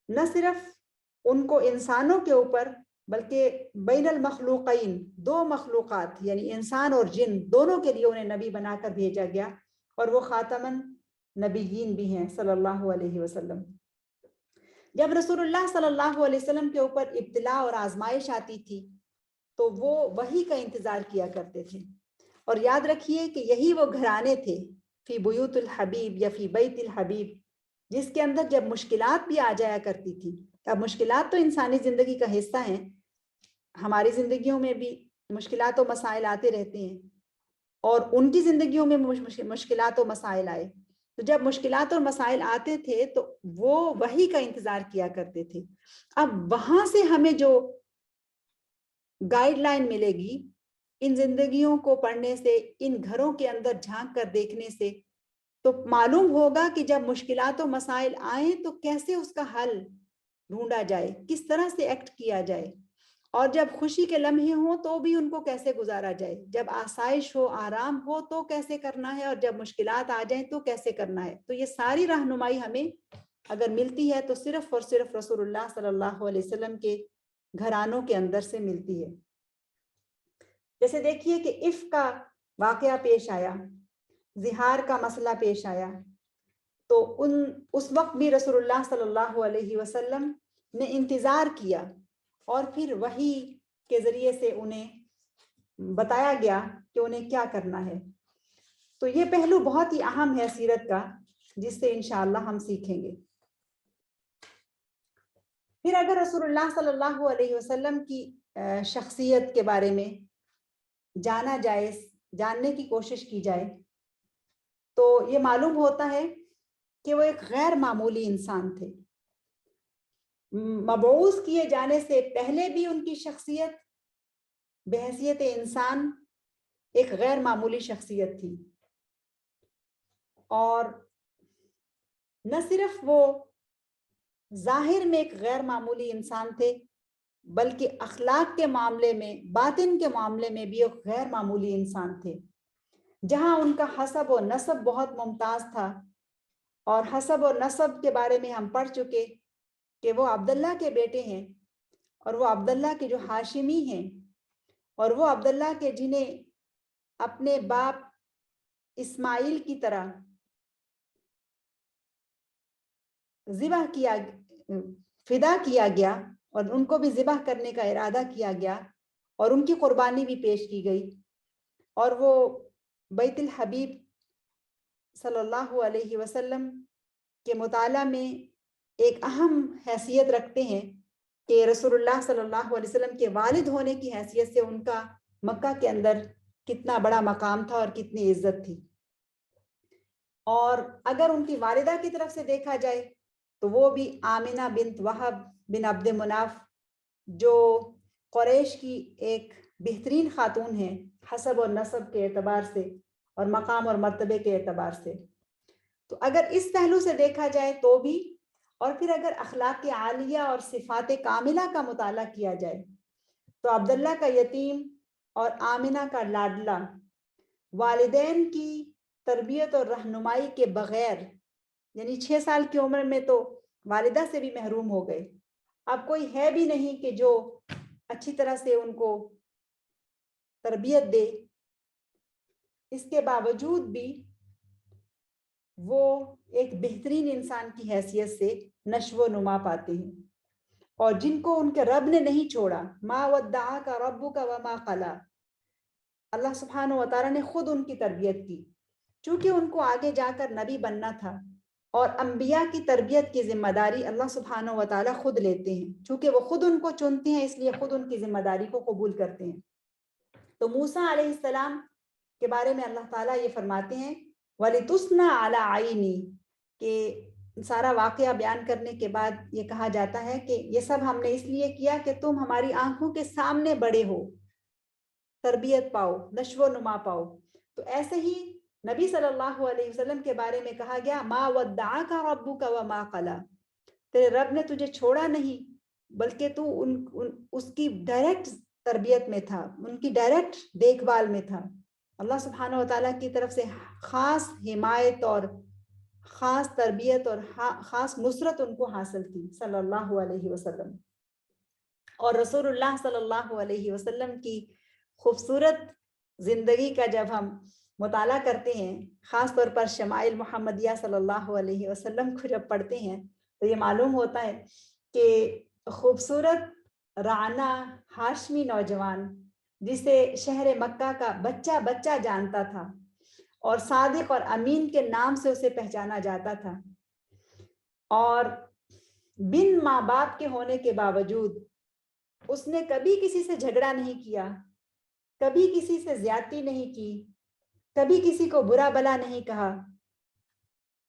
نہ صرف ان کو انسانوں کے اوپر بلکہ بین المخلوقین، دو مخلوقات یعنی انسان اور جن دونوں کے لیے انہیں نبی بنا کر بھیجا گیا، اور وہ خاتماً نبیین بھی ہیں صلی اللہ علیہ وسلم۔ جب رسول اللہ صلی اللہ علیہ وسلم کے اوپر ابتلا اور آزمائش آتی تھی تو وہ وحی کا انتظار کیا کرتے تھے، اور یاد رکھیے کہ یہی وہ گھرانے تھے فی بیوت الحبیب یا فی بیت الحبیب، جس کے اندر جب مشکلات بھی آ جایا کرتی تھی۔ اب مشکلات تو انسانی زندگی کا حصہ ہیں، ہماری زندگیوں میں بھی مشکلات و مسائل آتے رہتے ہیں، اور ان کی زندگیوں میں مشکلات و مسائل آئے، تو جب مشکلات اور مسائل آتے تھے تو وہ وحی کا انتظار کیا کرتے تھے۔ اب وہاں سے ہمیں جو گائیڈ لائن ملے گی ان زندگیوں کو پڑھنے سے، ان گھروں کے اندر جھانک کر دیکھنے سے، تو معلوم ہوگا کہ جب مشکلات و مسائل آئیں تو کیسے اس کا حل ڈھونڈا جائے، کس طرح سے ایکٹ کیا جائے، اور جب خوشی کے لمحے ہوں تو بھی ان کو کیسے گزارا جائے، جب آسائش ہو، آرام ہو تو کیسے کرنا ہے، اور جب مشکلات آ جائیں تو کیسے کرنا ہے۔ تو یہ ساری رہنمائی ہمیں اگر ملتی ہے تو صرف اور صرف رسول اللہ صلی اللہ علیہ وسلم کے گھرانوں کے اندر سے ملتی ہے۔ جیسے دیکھیے کہ عفق کا واقعہ پیش آیا، زہار کا مسئلہ پیش آیا، تو اس وقت بھی رسول اللہ صلی اللہ علیہ وسلم نے انتظار کیا، اور پھر وحی کے ذریعے سے انہیں بتایا گیا کہ انہیں کیا کرنا ہے۔ تو یہ پہلو بہت ہی اہم ہے سیرت کا، جس سے انشاءاللہ ہم سیکھیں گے۔ پھر اگر رسول اللہ صلی اللہ علیہ وسلم کی شخصیت کے بارے میں جانا جائے، جاننے کی کوشش کی جائے، تو یہ معلوم ہوتا ہے کہ وہ ایک غیر معمولی انسان تھے۔ مبعوث کیے جانے سے پہلے بھی ان کی شخصیت بحیثیت انسان ایک غیر معمولی شخصیت تھی، اور نہ صرف وہ ظاہر میں ایک غیر معمولی انسان تھے، بلکہ اخلاق کے معاملے میں، باطن کے معاملے میں بھی ایک غیر معمولی انسان تھے۔ جہاں ان کا حسب و نسب بہت ممتاز تھا، اور حسب و نسب کے بارے میں ہم پڑھ چکے کہ وہ عبداللہ کے بیٹے ہیں، اور وہ عبداللہ کے جو ہاشمی ہیں، اور وہ عبداللہ کے جنہیں اپنے باپ اسماعیل کی طرح ذبح کیا، فدا کیا گیا، اور ان کو بھی ذبح کرنے کا ارادہ کیا گیا، اور ان کی قربانی بھی پیش کی گئی، اور وہ بیت الحبیب صلی اللہ علیہ وسلم کے مطالعہ میں ایک اہم حیثیت رکھتے ہیں کہ رسول اللہ صلی اللہ علیہ وسلم کے والد ہونے کی حیثیت سے ان کا مکہ کے اندر کتنا بڑا مقام تھا اور کتنی عزت تھی۔ اور اگر ان کی والدہ کی طرف سے دیکھا جائے تو وہ بھی آمنہ بنت وہب بن عبد مناف، جو قریش کی ایک بہترین خاتون ہیں حسب اور نسب کے اعتبار سے اور مقام اور مرتبے کے اعتبار سے۔ تو اگر اس پہلو سے دیکھا جائے تو بھی، اور پھر اگر اخلاق عالیہ اور صفات کاملہ کا مطالعہ کیا جائے تو عبداللہ کا یتیم اور آمنہ کا لاڈلا، والدین کی تربیت اور رہنمائی کے بغیر، یعنی 6 سال کی عمر میں تو والدہ سے بھی محروم ہو گئے، اب کوئی ہے بھی نہیں کہ جو اچھی طرح سے ان کو تربیت دے۔ اس کے باوجود بھی وہ ایک بہترین انسان کی حیثیت سے نشو و نما پاتے ہیں، اور جن کو ان کے رب نے نہیں چھوڑا، ما ودعاک ربک وما قلی، اللہ سبحانہ و تعالیٰ نے خود ان کی تربیت کی، چونکہ ان کو آگے جا کر نبی بننا تھا، اور انبیاء کی تربیت کی ذمہ داری اللہ سبحانہ و تعالیٰ خود لیتے ہیں، چونکہ وہ خود ان کو چنتے ہیں، اس لیے خود ان کی ذمہ داری کو قبول کرتے ہیں۔ تو موسیٰ علیہ السلام کے بارے میں اللہ تعالیٰ یہ فرماتے ہیں وَلِتُسْنَا عَلَىٰ عَيْنِي، کہ سارا واقعہ بیان کرنے کے بعد یہ کہا جاتا ہے کہ یہ سب ہم نے اس لیے کیا کہ تم ہماری آنکھوں کے سامنے بڑے ہو، تربیت پاؤ، نشو و نما پاؤ۔ تو ایسے ہی نبی صلی اللہ علیہ وسلم کے بارے میں کہا گیا ما ودعاک ربک وما قلی، تیرے رب نے تجھے چھوڑا نہیں، بلکہ تو اس کی ڈائریکٹ تربیت میں تھا، ان کی ڈائریکٹ دیکھ بھال میں تھا. اللہ سبحانہ و تعالیٰ کی طرف سے خاص حمایت اور خاص تربیت اور خاص نصرت ان کو حاصل تھی صلی اللہ علیہ وسلم. اور رسول اللہ صلی اللہ علیہ وسلم کی خوبصورت زندگی کا جب ہم مطالعہ کرتے ہیں، خاص طور پر شمائل محمدیہ صلی اللہ علیہ وسلم کو جب پڑھتے ہیں تو یہ معلوم ہوتا ہے کہ خوبصورت رانا ہاشمی نوجوان جسے شہر مکہ کا بچہ بچہ جانتا تھا اور صادق اور امین کے نام سے اسے پہچانا جاتا تھا، اور بن ماں باپ کے ہونے کے باوجود اس نے کبھی کسی سے جھگڑا نہیں کیا، کبھی کسی سے زیادتی نہیں کی، کبھی کسی کو برا بلا نہیں کہا،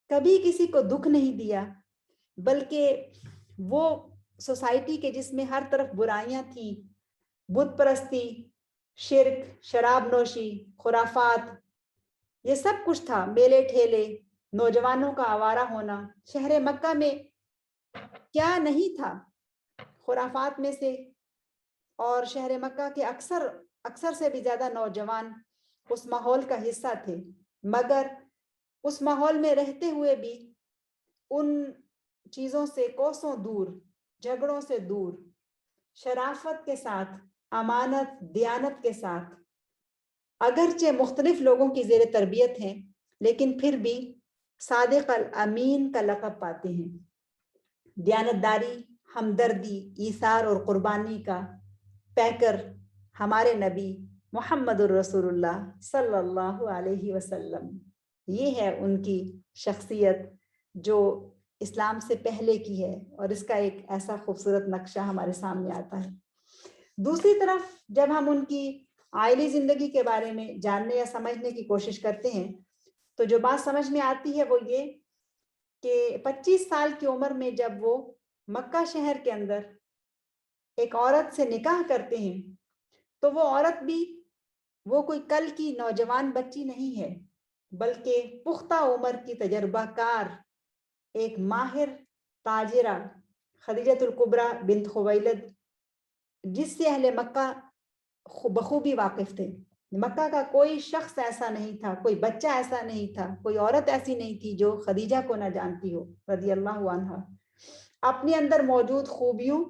کبھی کسی کو دکھ نہیں دیا، بلکہ وہ سوسائٹی کے جس میں ہر طرف برائیاں تھیں، بت پرستی، شرک، شراب نوشی، خرافات، یہ سب کچھ تھا، میلے ٹھیلے، نوجوانوں کا آوارہ ہونا. شہر مکہ میں کیا نہیں تھا خرافات میں سے، اور شہر مکہ کے اکثر سے بھی زیادہ نوجوان اس ماحول کا حصہ تھے. مگر اس ماحول میں رہتے ہوئے بھی ان چیزوں سے کوسوں دور، جھگڑوں سے دور، شرافت کے ساتھ، امانت دیانت کے ساتھ، اگرچہ مختلف لوگوں کی زیر تربیت ہیں لیکن پھر بھی صادق الامین کا لقب پاتے ہیں. دیانتداری، ہمدردی، ایثار اور قربانی کا پیکر ہمارے نبی محمد الرسول اللہ صلی اللہ علیہ وسلم. یہ ہے ان کی شخصیت جو اسلام سے پہلے کی ہے، اور اس کا ایک ایسا خوبصورت نقشہ ہمارے سامنے آتا ہے. دوسری طرف جب ہم ان کی عائلی زندگی کے بارے میں جاننے یا سمجھنے کی کوشش کرتے ہیں تو جو بات سمجھ میں آتی ہے وہ یہ کہ 25 سال کی عمر میں جب وہ مکہ شہر کے اندر ایک عورت سے نکاح کرتے ہیں تو وہ عورت بھی وہ کوئی کل کی نوجوان بچی نہیں ہے، بلکہ پختہ عمر کی تجربہ کار ایک ماہر تاجرہ خدیجۃ الکبریٰ بنت خویلد، جس سے اہل مکہ بخوبی واقف تھے. مکہ کا کوئی شخص ایسا نہیں تھا، کوئی بچہ ایسا نہیں تھا، کوئی عورت ایسی نہیں تھی جو خدیجہ کو نہ جانتی ہو رضی اللہ عنہا. اپنے اندر موجود خوبیوں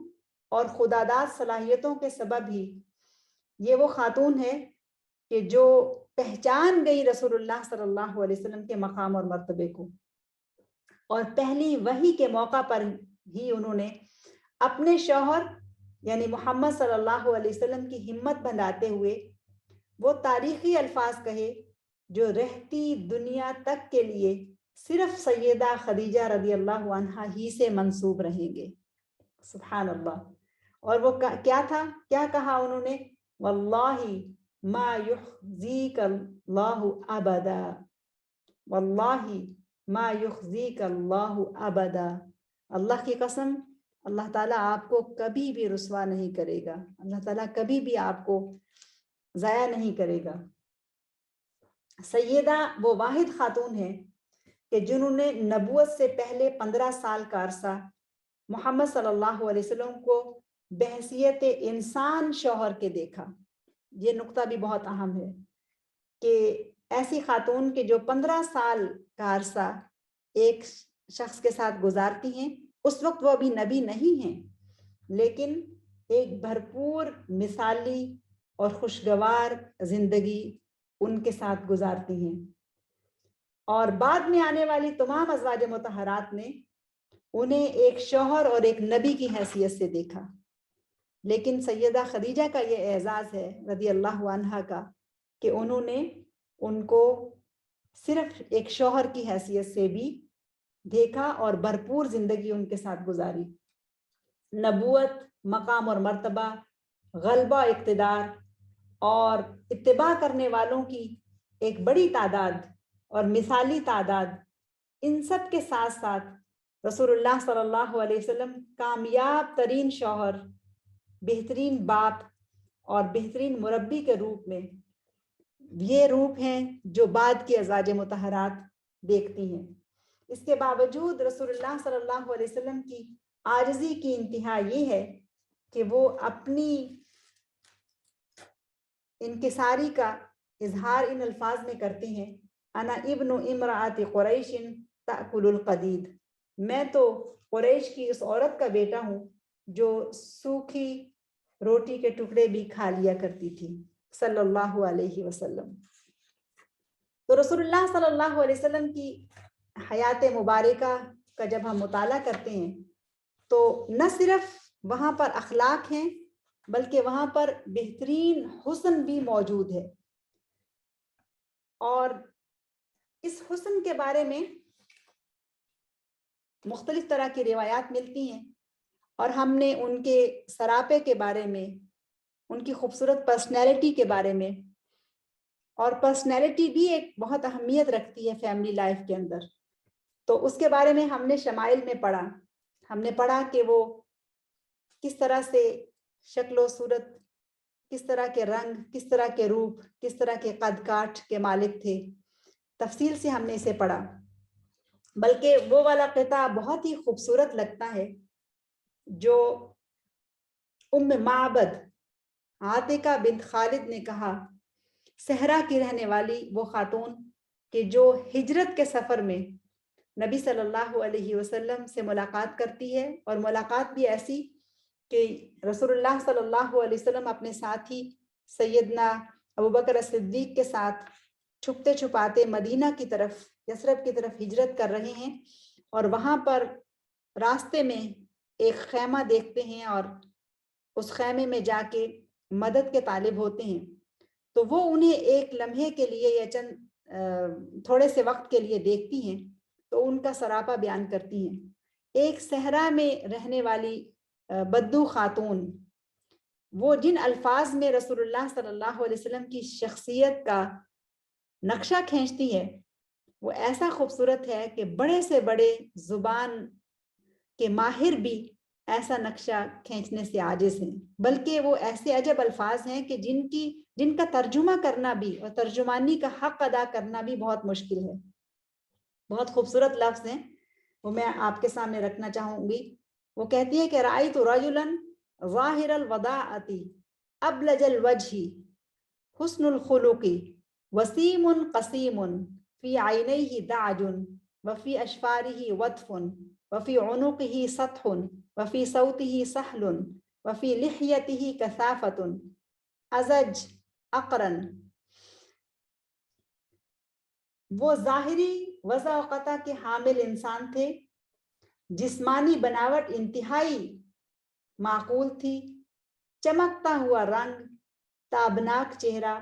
اور خداداد صلاحیتوں کے سبب ہی یہ وہ خاتون ہے کہ جو پہچان گئی رسول اللہ صلی اللہ علیہ وسلم کے مقام اور مرتبے کو، اور پہلی وحی کے موقع پر ہی انہوں نے اپنے شوہر یعنی محمد صلی اللہ علیہ وسلم کی ہمت بندھاتے ہوئے وہ تاریخی الفاظ کہے جو رہتی دنیا تک کے لیے صرف سیدہ خدیجہ رضی اللہ عنہا ہی سے منسوب رہیں گے. سبحان اللہ. اور وہ کیا تھا، کیا کہا انہوں نے؟ واللہ ما یخزیک اللہ ابدا، واللہ ما یخزیک اللہ ابدا. اللہ کی قسم، اللہ تعالیٰ آپ کو کبھی بھی رسوا نہیں کرے گا، اللہ تعالیٰ کبھی بھی آپ کو ضائع نہیں کرے گا. سیدہ وہ واحد خاتون ہے کہ جنہوں نے نبوت سے پہلے 15 سال کا عرصہ محمد صلی اللہ علیہ وسلم کو بحیثیت انسان شوہر کے دیکھا. یہ نقطہ بھی بہت اہم ہے کہ ایسی خاتون کے جو 15 سال کا عرصہ ایک شخص کے ساتھ گزارتی ہیں، اس وقت وہ ابھی نبی نہیں ہیں لیکن ایک بھرپور مثالی اور خوشگوار زندگی ان کے ساتھ گزارتی ہیں. اور بعد میں آنے والی تمام ازواج مطہرات نے انہیں ایک شوہر اور ایک نبی کی حیثیت سے دیکھا، لیکن سیدہ خدیجہ کا یہ اعزاز ہے رضی اللہ عنہا کا کہ انہوں نے ان کو صرف ایک شوہر کی حیثیت سے بھی دیکھا اور بھرپور زندگی ان کے ساتھ گزاری. نبوت، مقام اور مرتبہ، غلبہ، اقتدار اور اتباع کرنے والوں کی ایک بڑی تعداد اور مثالی تعداد، ان سب کے ساتھ ساتھ رسول اللہ صلی اللہ علیہ وسلم کامیاب ترین شوہر، بہترین باپ اور بہترین مربی کے روپ میں یہ روپ ہیں جو بعد کی ازواج مطہرات دیکھتی ہیں. اس کے باوجود رسول اللہ صلی اللہ علیہ وسلم کی عاجزی کی انتہا یہ ہے کہ وہ اپنی انکساری کا اظہار ان الفاظ میں کرتے ہیں، انا ابن امرأت قریش تأکل القدید، میں تو قریش کی اس عورت کا بیٹا ہوں جو سوکھی روٹی کے ٹکڑے بھی کھا لیا کرتی تھی، صلی اللہ علیہ وسلم۔ تو رسول اللہ صلی اللہ علیہ وسلم کی حیات مبارکہ کا جب ہم مطالعہ کرتے ہیں تو نہ صرف وہاں پر اخلاق ہیں بلکہ وہاں پر بہترین حسن بھی موجود ہے، اور اس حسن کے بارے میں مختلف طرح کی روایات ملتی ہیں، اور ہم نے ان کے سراپے کے بارے میں، ان کی خوبصورت پرسنالٹی کے بارے میں، اور پرسنالٹی بھی ایک بہت اہمیت رکھتی ہے فیملی لائف کے اندر، تو اس کے بارے میں ہم نے شمائل میں پڑھا۔ ہم نے پڑھا کہ وہ کس طرح سے شکل و صورت، کس طرح کے رنگ، کس طرح کے روپ، کس طرح کے قد کاٹ کے مالک تھے، تفصیل سے ہم نے اسے پڑھا۔ بلکہ وہ والا قطعہ بہت ہی خوبصورت لگتا ہے جو ام معبد عاتقہ بنت خالد نے کہا، صحرا کی رہنے والی وہ خاتون کہ جو ہجرت کے سفر میں نبی صلی اللہ علیہ وسلم سے ملاقات کرتی ہے، اور ملاقات بھی ایسی کہ رسول اللہ صلی اللہ علیہ وسلم اپنے ساتھی سیدنا ابوبکر صدیق کے ساتھ چھپتے چھپاتے مدینہ کی طرف، یثرب کی طرف ہجرت کر رہے ہیں، اور وہاں پر راستے میں ایک خیمہ دیکھتے ہیں اور اس خیمے میں جا کے مدد کے طالب ہوتے ہیں، تو وہ انہیں ایک لمحے کے لیے یا چند تھوڑے سے وقت کے لیے دیکھتی ہیں، تو ان کا سراپا بیان کرتی ہیں۔ ایک صحرا میں رہنے والی بدو خاتون، وہ جن الفاظ میں رسول اللہ صلی اللہ علیہ وسلم کی شخصیت کا نقشہ کھینچتی ہے، وہ ایسا خوبصورت ہے کہ بڑے سے بڑے زبان کے ماہر بھی ایسا نقشہ کھینچنے سے عاجز ہیں، بلکہ وہ ایسے عجب الفاظ ہیں کہ جن کا ترجمہ کرنا بھی اور ترجمانی کا حق ادا کرنا بھی بہت مشکل ہے۔ بہت خوبصورت لفظ ہیں، وہ میں آپ کے سامنے رکھنا چاہوں گی۔ وہ کہتی ہے کہ رأیت رجلا ظاہر الوداعۃ ابلج الوجہ حسن الخلق وسیم قسیم فی عینیہ دعج وفی اشفارہ وطف وفی عنقہ سطح وفی صوتہ سہل وفی لحیتہ کثافۃ ازج اقرن۔ وہ ظاہری وضع و قطع کے حامل انسان تھے، جسمانی بناوٹ انتہائی معقول تھی، چمکتا ہوا رنگ، تابناک چہرہ،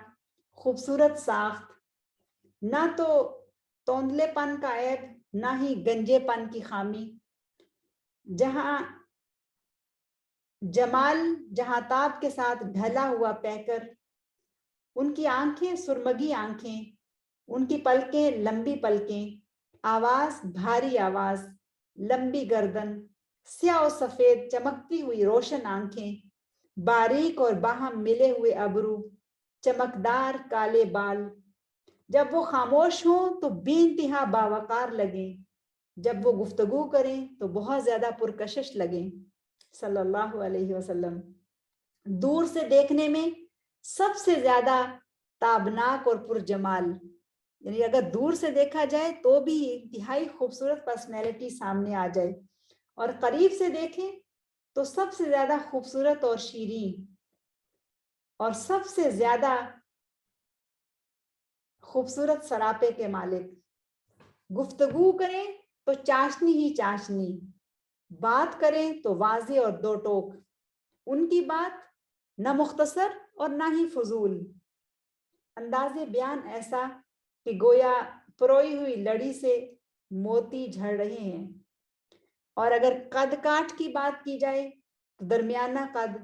خوبصورت ساخت، نہ تو توندلے پن کا عیب نہ ہی گنجے پن کی خامی، جہاں جمال جہاں تاب کے ساتھ ڈھلا ہوا پیکر، ان کی آنکھیں سرمگی آنکھیں، ان کی پلکیں لمبی پلکیں، آواز بھاری آواز، لمبی گردن، سیاہ و سفید چمکتی ہوئی روشن آنکھیں، باریک اور باہم ملے ہوئے ابرو، چمکدار کالے بال، جب وہ خاموش ہوں تو بے انتہا باوقار لگیں، جب وہ گفتگو کریں تو بہت زیادہ پرکشش لگیں، صلی اللہ علیہ وسلم۔ دور سے دیکھنے میں سب سے زیادہ تابناک اور پرجمال، یعنی اگر دور سے دیکھا جائے تو بھی انتہائی خوبصورت پرسنالٹی سامنے آ جائے، اور قریب سے دیکھیں تو سب سے زیادہ خوبصورت اور شیریں، اور سب سے زیادہ خوبصورت سراپے کے مالک۔ گفتگو کریں تو چاشنی ہی چاشنی، بات کریں تو واضح اور دو ٹوک، ان کی بات نہ مختصر اور نہ ہی فضول، انداز بیان ایسا کہ گویا پروئی ہوئی لڑی سے موتی جھڑ رہے ہیں۔ اور اگر قد کاٹ کی بات کی جائے تو درمیانہ قد،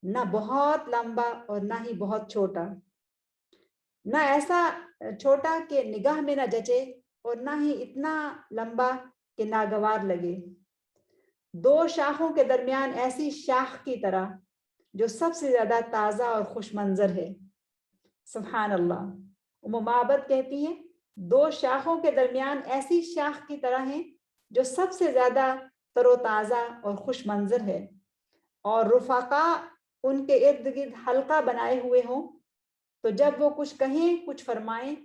نہ بہت لمبا اور نہ ہی بہت چھوٹا، نہ ایسا چھوٹا کہ نگاہ میں نہ جچے اور نہ ہی اتنا لمبا کہ ناگوار لگے، دو شاخوں کے درمیان ایسی شاخ کی طرح جو سب سے زیادہ تازہ اور خوش منظر ہے، سبحان اللہ۔ ام معبد کہتی ہیں دو شاخوں کے درمیان ایسی شاخ کی طرح ہیں جو سب سے زیادہ تر و تازہ اور خوش منظر ہے، اور رفقا ان کے ارد گرد حلقہ بنائے ہوئے ہوں تو جب وہ کچھ کہیں کچھ فرمائیں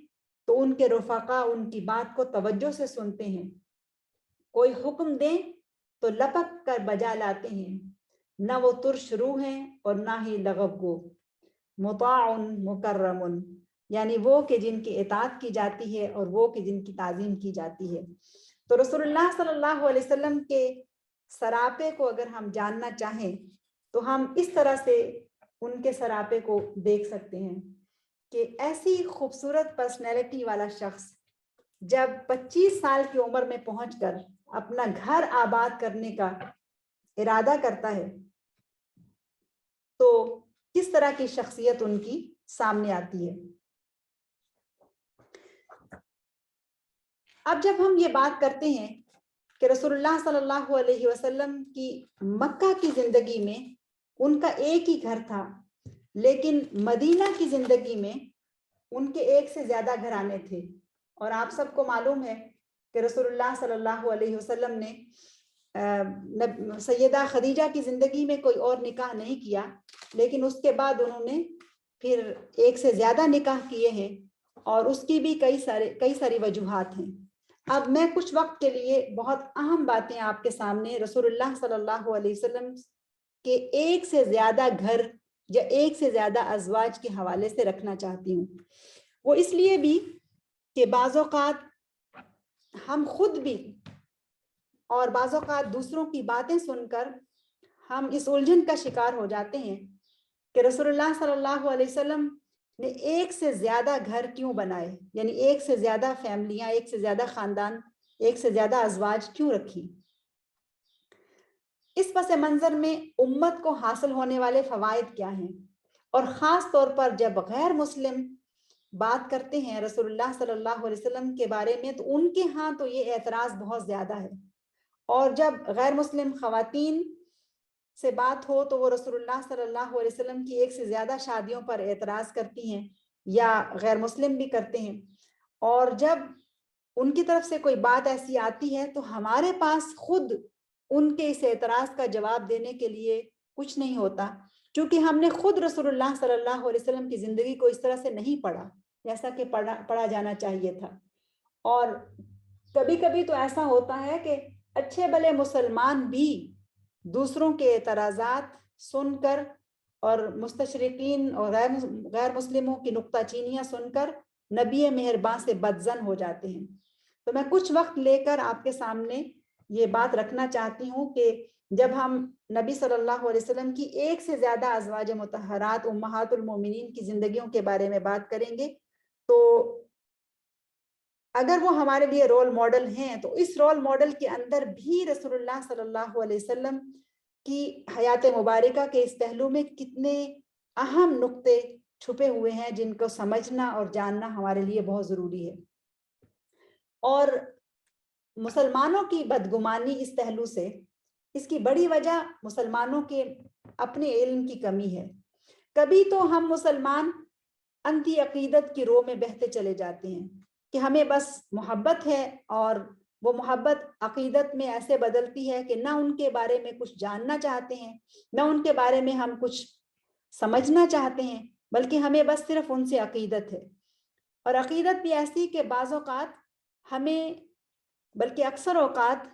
تو ان کے رفقا ان کی بات کو توجہ سے سنتے ہیں، کوئی حکم دیں تو لپک کر بجا لاتے ہیں، نہ وہ ترش رو ہیں اور نہ ہی لغو گو، مطاع مکرم، یعنی وہ کہ جن کی اطاعت کی جاتی ہے اور وہ کہ جن کی تعظیم کی جاتی ہے۔ تو رسول اللہ صلی اللہ علیہ وسلم کے سراپے کو اگر ہم جاننا چاہیں تو ہم اس طرح سے ان کے سراپے کو دیکھ سکتے ہیں کہ ایسی خوبصورت پرسنالٹی والا شخص جب 25 سال کی عمر میں پہنچ کر اپنا گھر آباد کرنے کا ارادہ کرتا ہے تو کس طرح کی شخصیت ان کی سامنے آتی ہے۔ اب جب ہم یہ بات کرتے ہیں کہ رسول اللہ صلی اللہ علیہ وسلم کی مکہ کی زندگی میں ان کا ایک ہی گھر تھا، لیکن مدینہ کی زندگی میں ان کے ایک سے زیادہ گھرانے تھے، اور آپ سب کو معلوم ہے کہ رسول اللہ صلی اللہ علیہ وسلم نے سیدہ خدیجہ کی زندگی میں کوئی اور نکاح نہیں کیا، لیکن اس کے بعد انہوں نے پھر ایک سے زیادہ نکاح کیے ہیں، اور اس کی بھی کئی ساری وجوہات ہیں۔ اب میں کچھ وقت کے لیے بہت اہم باتیں آپ کے سامنے رسول اللہ صلی اللہ علیہ وسلم کے ایک سے زیادہ گھر یا ایک سے زیادہ ازواج کے حوالے سے رکھنا چاہتی ہوں۔ وہ اس لیے بھی کہ بعض اوقات ہم خود بھی اور بعض اوقات دوسروں کی باتیں سن کر ہم اس الجھن کا شکار ہو جاتے ہیں کہ رسول اللہ صلی اللہ علیہ وسلم نے ایک سے زیادہ گھر کیوں بنائے، یعنی ایک سے زیادہ فیملیاں، ایک سے زیادہ خاندان، ایک سے زیادہ ازواج کیوں رکھی۔ اس پس منظر میں امت کو حاصل ہونے والے فوائد کیا ہیں، اور خاص طور پر جب غیر مسلم بات کرتے ہیں رسول اللہ صلی اللہ علیہ وسلم کے بارے میں تو ان کے ہاں تو یہ اعتراض بہت زیادہ ہے، اور جب غیر مسلم خواتین سے بات ہو تو وہ رسول اللہ صلی اللہ علیہ وسلم کی ایک سے زیادہ شادیوں پر اعتراض کرتی ہیں یا غیر مسلم بھی کرتے ہیں، اور جب ان کی طرف سے کوئی بات ایسی آتی ہے تو ہمارے پاس خود ان کے اس اعتراض کا جواب دینے کے لیے کچھ نہیں ہوتا، کیونکہ ہم نے خود رسول اللہ صلی اللہ علیہ وسلم کی زندگی کو اس طرح سے نہیں پڑھا جیسا کہ پڑھا جانا چاہیے تھا۔ اور کبھی کبھی تو ایسا ہوتا ہے کہ اچھے بھلے مسلمان بھی دوسروں کے اعتراضات سن کر اور مستشرقین اور غیر مسلموں کی نکتہ چینیاں سن کر نبی مہربان سے بدظن ہو جاتے ہیں۔ تو میں کچھ وقت لے کر آپ کے سامنے یہ بات رکھنا چاہتی ہوں کہ جب ہم نبی صلی اللہ علیہ وسلم کی ایک سے زیادہ ازواج مطہرات امہات المومنین کی زندگیوں کے بارے میں بات کریں گے تو اگر وہ ہمارے لیے رول ماڈل ہیں تو اس رول ماڈل کے اندر بھی رسول اللہ صلی اللہ علیہ وسلم کی حیات مبارکہ کے اس پہلو میں کتنے اہم نقطے چھپے ہوئے ہیں جن کو سمجھنا اور جاننا ہمارے لیے بہت ضروری ہے۔ اور مسلمانوں کی بدگمانی اس پہلو سے، اس کی بڑی وجہ مسلمانوں کے اپنے علم کی کمی ہے۔ کبھی تو ہم مسلمان اندھی عقیدت کی رو میں بہتے چلے جاتے ہیں کہ ہمیں بس محبت ہے، اور وہ محبت عقیدت میں ایسے بدلتی ہے کہ نہ ان کے بارے میں کچھ جاننا چاہتے ہیں، نہ ان کے بارے میں ہم کچھ سمجھنا چاہتے ہیں، بلکہ ہمیں بس صرف ان سے عقیدت ہے۔ اور عقیدت بھی ایسی کہ بعض اوقات ہمیں، بلکہ اکثر اوقات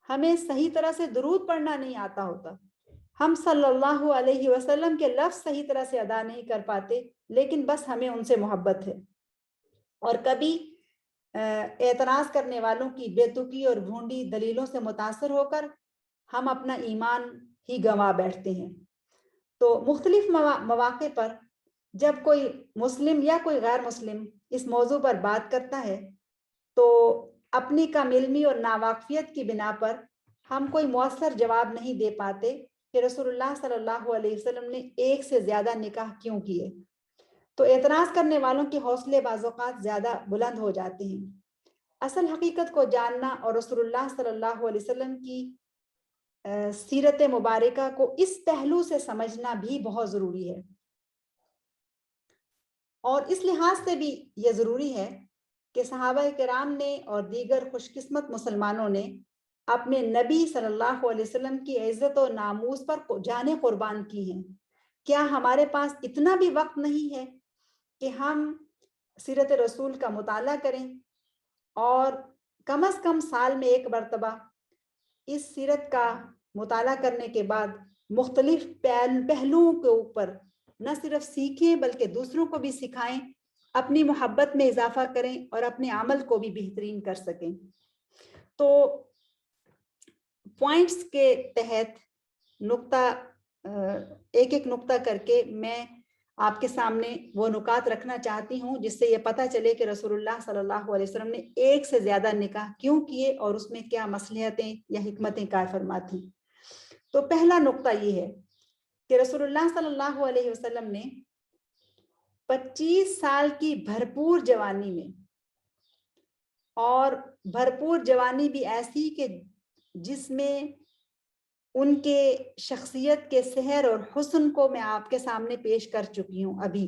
ہمیں صحیح طرح سے درود پڑھنا نہیں آتا ہوتا، ہم صلی اللہ علیہ وسلم کے لفظ صحیح طرح سے ادا نہیں کر پاتے، لیکن بس ہمیں ان سے محبت ہے۔ اور کبھی اعتراض کرنے والوں کی بے تکی اور بھونڈی دلیلوں سے متاثر ہو کر ہم اپنا ایمان ہی گنوا بیٹھتے ہیں۔ تو مختلف مواقع پر جب کوئی مسلم یا کوئی غیر مسلم اس موضوع پر بات کرتا ہے تو اپنی کم علمی اور ناواقفیت کی بنا پر ہم کوئی مؤثر جواب نہیں دے پاتے کہ رسول اللہ صلی اللہ علیہ وسلم نے ایک سے زیادہ نکاح کیوں کیے۔ تو اعتراض کرنے والوں کے حوصلے بعض اوقات زیادہ بلند ہو جاتے ہیں۔ اصل حقیقت کو جاننا اور رسول اللہ صلی اللہ علیہ وسلم کی سیرت مبارکہ کو اس پہلو سے سمجھنا بھی بہت ضروری ہے، اور اس لحاظ سے بھی یہ ضروری ہے کہ صحابہ کرام نے اور دیگر خوش قسمت مسلمانوں نے اپنے نبی صلی اللہ علیہ وسلم کی عزت و ناموس پر جانیں قربان کی ہیں۔ کیا ہمارے پاس اتنا بھی وقت نہیں ہے کہ ہم سیرت رسول کا مطالعہ کریں اور کم از کم سال میں ایک مرتبہ اس سیرت کا مطالعہ کرنے کے بعد مختلف پہلوؤں کے اوپر نہ صرف سیکھیں بلکہ دوسروں کو بھی سکھائیں، اپنی محبت میں اضافہ کریں اور اپنے عمل کو بھی بہترین کر سکیں۔ تو پوائنٹس کے تحت نقطہ ایک ایک نقطہ کر کے میں آپ کے سامنے وہ نکات رکھنا چاہتی ہوں جس سے یہ پتہ چلے کہ رسول اللہ صلی اللہ علیہ وسلم نے ایک سے زیادہ نکاح کیوں کیے اور اس میں کیا مصلحتیں یا حکمتیں کار فرما تھیں۔ تو پہلا نقطہ یہ ہے کہ رسول اللہ صلی اللہ علیہ وسلم نے 25 سال کی بھرپور جوانی میں، اور بھرپور جوانی بھی ایسی کہ جس میں ان کے شخصیت کے سحر اور حسن کو میں آپ کے سامنے پیش کر چکی ہوں ابھی،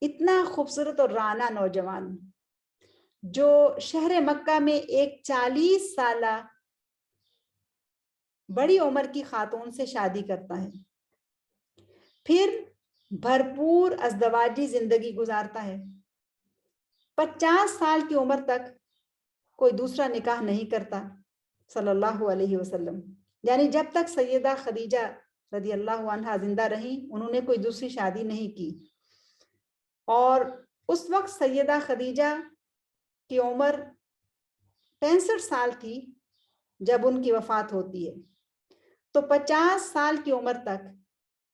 اتنا خوبصورت اور رعنا نوجوان جو شہر مکہ میں ایک 40 سالہ بڑی عمر کی خاتون سے شادی کرتا ہے، پھر بھرپور ازدواجی زندگی گزارتا ہے، 50 سال کی عمر تک کوئی دوسرا نکاح نہیں کرتا صلی اللہ علیہ وسلم، یعنی جب تک سیدہ خدیجہ رضی اللہ عنہا زندہ رہیں انہوں نے کوئی دوسری شادی نہیں کی، اور اس وقت سیدہ خدیجہ کی عمر 65 سال تھی جب ان کی وفات ہوتی ہے۔ تو 50 سال کی عمر تک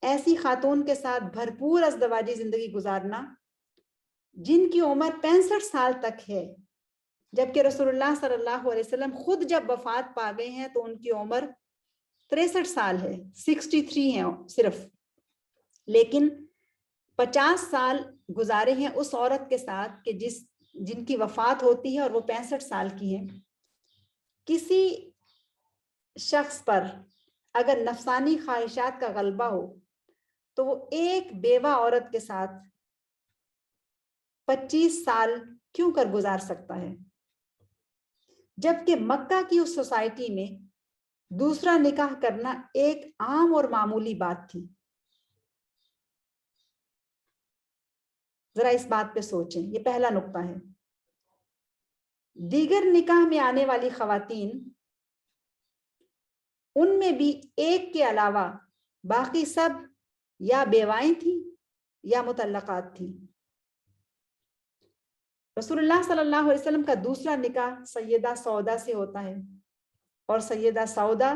ایسی خاتون کے ساتھ بھرپور ازدواجی زندگی گزارنا جن کی عمر 65 سال تک ہے، جبکہ رسول اللہ صلی اللہ علیہ وسلم خود جب وفات پا گئے ہیں تو ان کی عمر 63 سال ہے، 63 ہیں صرف، لیکن 50 سال گزارے ہیں اس عورت کے ساتھ کہ جن کی وفات ہوتی ہے اور وہ 65 سال کی ہے۔ کسی شخص پر اگر نفسانی خواہشات کا غلبہ ہو تو وہ ایک بیوہ عورت کے ساتھ 25 سال کیوں کر گزار سکتا ہے، جبکہ مکہ کی اس سوسائٹی میں دوسرا نکاح کرنا ایک عام اور معمولی بات تھی۔ ذرا اس بات پہ سوچیں، یہ پہلا نقطہ ہے۔ دیگر نکاح میں آنے والی خواتین، ان میں بھی ایک کے علاوہ باقی سب یا بیوائیں تھیں یا مطلقات تھیں۔ رسول اللہ صلی اللہ علیہ وسلم کا دوسرا نکاح سیدہ سودا سے ہوتا ہے، اور سیدہ سودا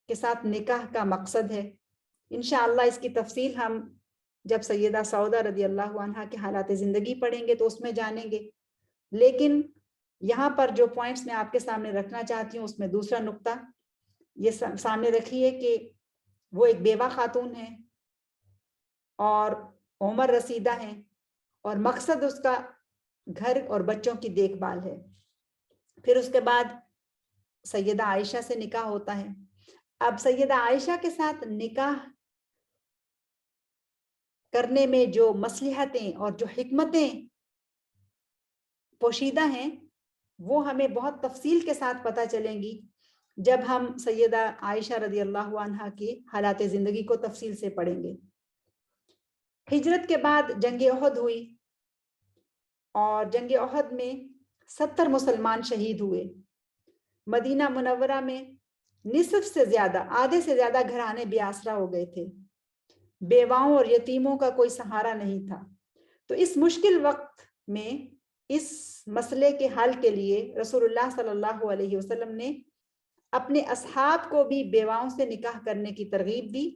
کے ساتھ نکاح کا مقصد ہے، انشاءاللہ اس کی تفصیل ہم جب سیدہ سودا رضی اللہ عنہا کے حالات زندگی پڑھیں گے تو اس میں جانیں گے، لیکن یہاں پر جو پوائنٹس میں آپ کے سامنے رکھنا چاہتی ہوں اس میں دوسرا نقطہ یہ سامنے رکھیے کہ وہ ایک بیوہ خاتون ہے اور عمر رسیدہ ہیں، اور مقصد اس کا گھر اور بچوں کی دیکھ بھال ہے۔ پھر اس کے بعد سیدہ عائشہ سے نکاح ہوتا ہے۔ اب سیدہ عائشہ کے ساتھ نکاح کرنے میں جو مصلحتیں اور جو حکمتیں پوشیدہ ہیں وہ ہمیں بہت تفصیل کے ساتھ پتہ چلیں گی جب ہم سیدہ عائشہ رضی اللہ عنہا کے حالات زندگی کو تفصیل سے پڑھیں گے۔ ہجرت کے بعد جنگ احد ہوئی، اور جنگ احد میں 70 مسلمان شہید ہوئے۔ مدینہ منورہ میں نصف سے زیادہ، آدھے سے زیادہ گھرانے بے آسرا ہو گئے تھے، بیواؤں اور یتیموں کا کوئی سہارا نہیں تھا۔ تو اس مشکل وقت میں اس مسئلے کے حل کے لیے رسول اللہ صلی اللہ علیہ وسلم نے اپنے اصحاب کو بھی بیواؤں سے نکاح کرنے کی ترغیب دی